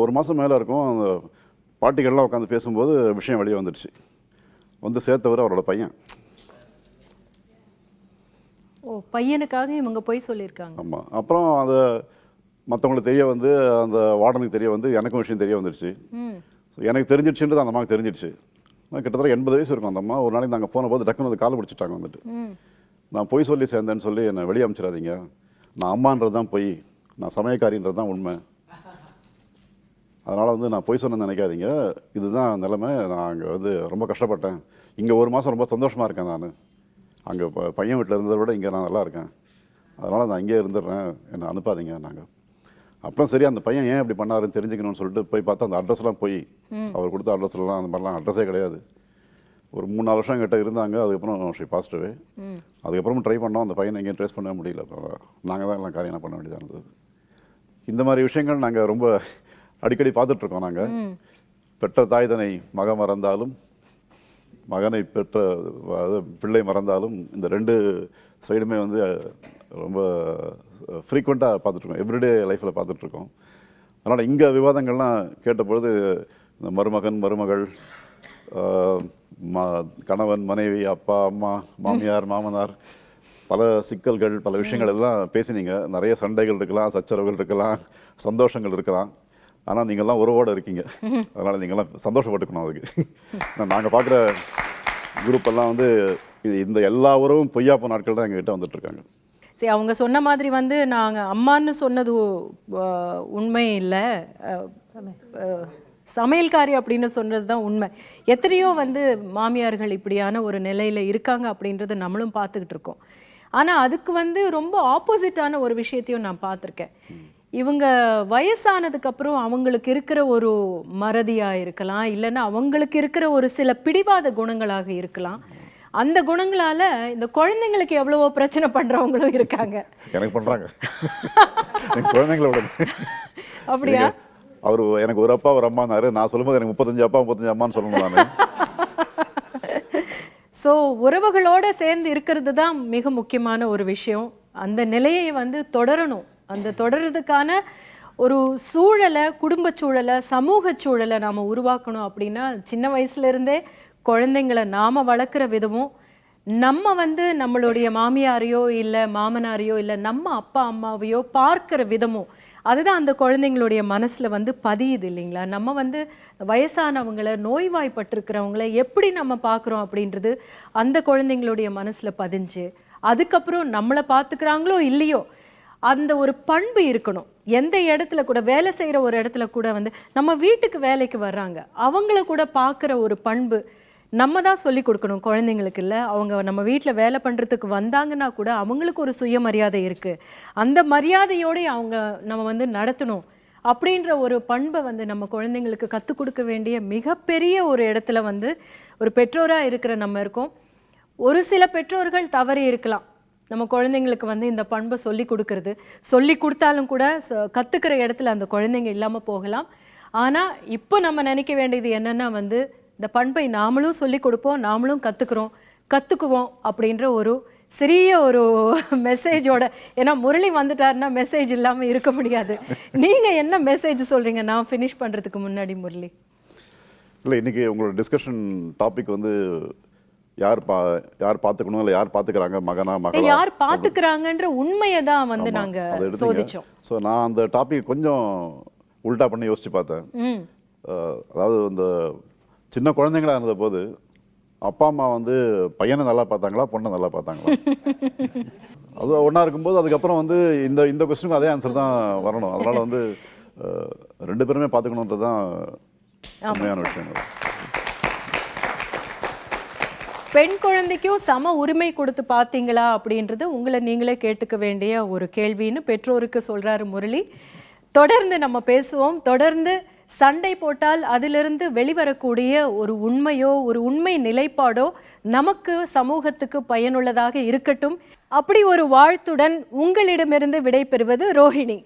ஒரு மாதம் மேலே இருக்கும். அந்த பாட்டிகள்லாம் உட்காந்து பேசும்போது விஷயம் வெளியே வந்துடுச்சு. வந்து சேர்த்தவர் அவரோட பையன். ஓ, பையனுக்காக இவங்க போய் சொல்லியிருக்காங்க. ஆமாம். அப்புறம் அதை மற்றவங்களுக்கு தெரிய வந்து, அந்த வார்டனுக்கு தெரிய வந்து, எனக்கும் விஷயம் தெரிய வந்துடுச்சு. எனக்கு தெரிஞ்சிடுச்சுன்றது அந்த அம்மாவுக்கு தெரிஞ்சிடுச்சு. கிட்டத்தட்ட 80 வயசு இருக்கும் அந்த அம்மா. ஒரு நாளைக்கு நாங்கள் போன போது டக்குன்னு வந்து காலை பிடிச்சிட்டாங்க. வந்துட்டு நான் பொய் சொல்லி சேர்ந்தேன்னு சொல்லி என்னை வெளியே அனுப்பிச்சிடாதீங்க, நான் அம்மான்றது தான் பொய், நான் சமயக்காரின்றது தான் உண்மை, அதனால் வந்து நான் பொய் சொன்னேன்னு நினைக்காதீங்க, இதுதான் நிலைமை, நான் அங்கே வந்து ரொம்ப கஷ்டப்பட்டேன், இங்கே ஒரு மாதம் ரொம்ப சந்தோஷமாக இருக்கேன், நான் அங்கே பையன் வீட்டில் இருந்ததை விட இங்கே நான் நல்லா இருக்கேன், அதனால் நான் இங்கே இருந்துடுறேன், என்னை அனுப்பாதீங்க நாங்கள். அப்புறம் சரி, அந்த பையன் ஏன் இப்படி பண்ணாருன்னு தெரிஞ்சுக்கணும்னு சொல்லிட்டு போய் பார்த்தா அந்த அட்ரஸ்லாம் போய் அவர் கொடுத்த அட்ரஸ்லாம் அந்த மாதிரிலாம் அட்ரஸே கிடையாது. ஒரு 3-4 வருஷம் கிட்ட இருந்தாங்க. அதுக்கப்புறம் ஷி பாஸ்ட் அவே. அதுக்கப்புறமும் ட்ரை பண்ணோம், அந்த பையனை எங்கேயும் ட்ரேஸ் பண்ண முடியல. நாங்கள் தான் எல்லாம் காரியம் பண்ண வேண்டியதாக இருந்தது. இந்த மாதிரி விஷயங்கள் நாங்கள் ரொம்ப அடிக்கடி பார்த்துட்ருக்கோம். நாங்கள் பெற்ற தாய் தனை மக மறந்தாலும் மகனை பெற்ற பிள்ளை மறந்தாலும் இந்த 2 சைடுமே வந்து ரொம்ப ஃப்ரீக்வெண்ட்டாக பார்த்துட்ருக்கோம், எவ்ரிடே லைஃப்பில் பார்த்துட்ருக்கோம். அதனால் இங்கே விவாதங்கள்லாம் கேட்டபொழுது இந்த மருமகன் மருமகள் கணவன் மனைவி அப்பா அம்மா மாமியார் மாமனார் பல சிக்கல்கள் பல விஷயங்கள் எல்லாம் பேசினீங்க. நிறைய சண்டைகள் இருக்கலாம், சச்சரவுகள் இருக்கலாம், சந்தோஷங்கள் இருக்கலாம். ஆனால் நீங்கள்லாம் உறவோடு இருக்கீங்க, அதனால் நீங்கள்லாம் சந்தோஷப்பட்டுக்கணும். அதுக்கு நாங்கள் பார்க்குற குரூப் எல்லாம் வந்து இந்த எல்லா உறவும் பொய்யா போன நாட்கள் தான் எங்ககிட்ட வந்துட்டுருக்காங்க. சரி, அவங்க சொன்ன மாதிரி வந்து நாங்கள் அம்மான்னு சொன்னது உண்மை இல்லை, சமையல்காரி அப்படின்னு சொன்னது தான் உண்மை. எத்தனையோ வந்து மாமியார்கள் இப்படியான ஒரு நிலையில் இருக்காங்க அப்படின்றத நம்மளும் பார்த்துக்கிட்டு இருக்கோம். ஆனால் அதுக்கு வந்து ரொம்ப ஆப்போசிட்டான ஒரு விஷயத்தையும் நான் பார்த்துருக்கேன். இவங்க வயசானதுக்கப்புறம் அவங்களுக்கு இருக்கிற ஒரு மறதியாக இருக்கலாம், இல்லைன்னா அவங்களுக்கு இருக்கிற ஒரு சில பிடிவாத குணங்களாக இருக்கலாம். அந்த குணங்களால இந்த குழந்தைங்களுக்கு எவ்வளவோ பிரச்சனை பண்றவங்களும் இருக்காங்க. எனக்கு பண்றாங்க குழந்தைங்களோட. அப்படியா? அவர் எனக்கு ஒரு அப்பா ஒரு அம்மானாரு, நான் சொல்லும்போது எனக்கு 35 அப்பா 35 அம்மான்னு சொல்லணும் நான். ஸோ உறவுகளோட சேர்ந்து இருக்கிறது தான் மிக முக்கியமான ஒரு விஷயம். அந்த நிலையை வந்து தொடரணும். அந்த தொடர்றதுக்கான ஒரு சூழலை, குடும்ப சூழலை, சமூக சூழலை நாம் உருவாக்கணும். அப்படின்னா சின்ன வயசுலேருந்தே குழந்தைங்களை நாம் வளர்க்குற விதமும், நம்ம வந்து நம்மளுடைய மாமியாரையோ இல்லை மாமனாரையோ இல்லை நம்ம அப்பா அம்மாவையோ பார்க்குற விதமும், அதுதான் அந்த குழந்தைங்களுடைய மனசில் வந்து பதியுது இல்லைங்களா? நம்ம வந்து வயசானவங்களை, நோய்வாய்ப்பட்டிருக்கிறவங்களை எப்படி நம்ம பார்க்குறோம் அப்படின்றது அந்த குழந்தைங்களுடைய மனசில் பதிஞ்சு, அதுக்கப்புறம் நம்மளை பார்த்துக்கிறாங்களோ இல்லையோ அந்த ஒரு பண்பு இருக்கணும். எந்த இடத்துல கூட வேலை செய்கிற ஒரு இடத்துல கூட வந்து நம்ம வீட்டுக்கு வேலைக்கு வர்றாங்க, அவங்கள கூட பார்க்குற ஒரு பண்பு நம்ம தான் சொல்லி கொடுக்கணும் குழந்தைங்களுக்கு. இல்லை, அவங்க நம்ம வீட்டில் வேலை பண்ணுறதுக்கு வந்தாங்கன்னா கூட அவங்களுக்கு ஒரு சுயமரியாதை இருக்குது, அந்த மரியாதையோடு அவங்க நம்ம வந்து நடத்தணும் அப்படின்ற ஒரு பண்பை வந்து நம்ம குழந்தைங்களுக்கு கற்றுக் கொடுக்க வேண்டிய மிகப்பெரிய ஒரு இடத்துல வந்து ஒரு பெற்றோராக இருக்கிற நம்ம இருக்கோம். ஒரு சில பெற்றோர்கள் தவறி இருக்கலாம், நம்ம குழந்தைங்களுக்கு வந்து இந்த பண்பை சொல்லி கொடுக்கறது, சொல்லி கொடுத்தாலும் கூட கற்றுக்கிற இடத்துல அந்த குழந்தைங்க இல்லாமல் போகலாம். ஆனால் இப்போ நம்ம நினைக்க வேண்டியது என்னென்னா வந்து இந்த பண்பை நாமளும் சொல்லி கொடுப்போம், நாமளும் கற்றுக்குவோம் அப்படின்ற ஒரு சிறிய ஒரு மெசேஜோட. ஏன்னா முரளி வந்துட்டாருன்னா மெசேஜ் இல்லாமல் இருக்க முடியாது. நீங்கள் என்ன மெசேஜ் சொல்கிறீங்க நான் ஃபினிஷ் பண்ணுறதுக்கு முன்னாடி முரளி? இல்லை, இன்றைக்கி உங்களோட டிஸ்கஷன் டாபிக் வந்து யார் பார்த்துக்கணும், இல்லை யார் பார்த்துக்கிறாங்க, மகனா மகளா, யார் பார்த்துக்கிறாங்கன்ற உண்மையை தான் வந்து நாங்கள் சோதிச்சோம். ஸோ நான் அந்த டாபிக் கொஞ்சம் உல்டா பண்ணி யோசிச்சு பார்த்தேன். அதாவது இந்த சின்ன குழந்தைங்களா இருந்த போது அப்பா அம்மா வந்து பையனை நல்லா பார்த்தாங்களா, பொண்ணை நல்லா பார்த்தாங்களா? அது ஒன்றா இருக்கும்போது அதுக்கப்புறம் வந்து இந்த கொஸ்டினுக்கு அதே ஆன்சர் தான் வரணும். அதனால் வந்து 2 பேருமே பார்த்துக்கணுன்றது தான் உண்மையான விஷயம். பெண் குழந்தைக்கும் சம உரிமை கொடுத்து பார்த்தீங்களா அப்படின்றது உங்களை நீங்களே கேட்டுக்க வேண்டிய ஒரு கேள்வின்னு பெற்றோருக்கு சொல்கிறாரு முரளி. தொடர்ந்து நம்ம பேசுவோம். தொடர்ந்து சண்டை போட்டால் அதிலிருந்து வெளிவரக்கூடிய ஒரு உண்மையோ ஒரு உண்மை நிலைப்பாடோ நமக்கு சமூகத்துக்கு பயனுள்ளதாக இருக்கட்டும். அப்படி ஒரு வாழ்த்துடன் உங்களிடமிருந்து விடைபெறுவது ரோஹிணி.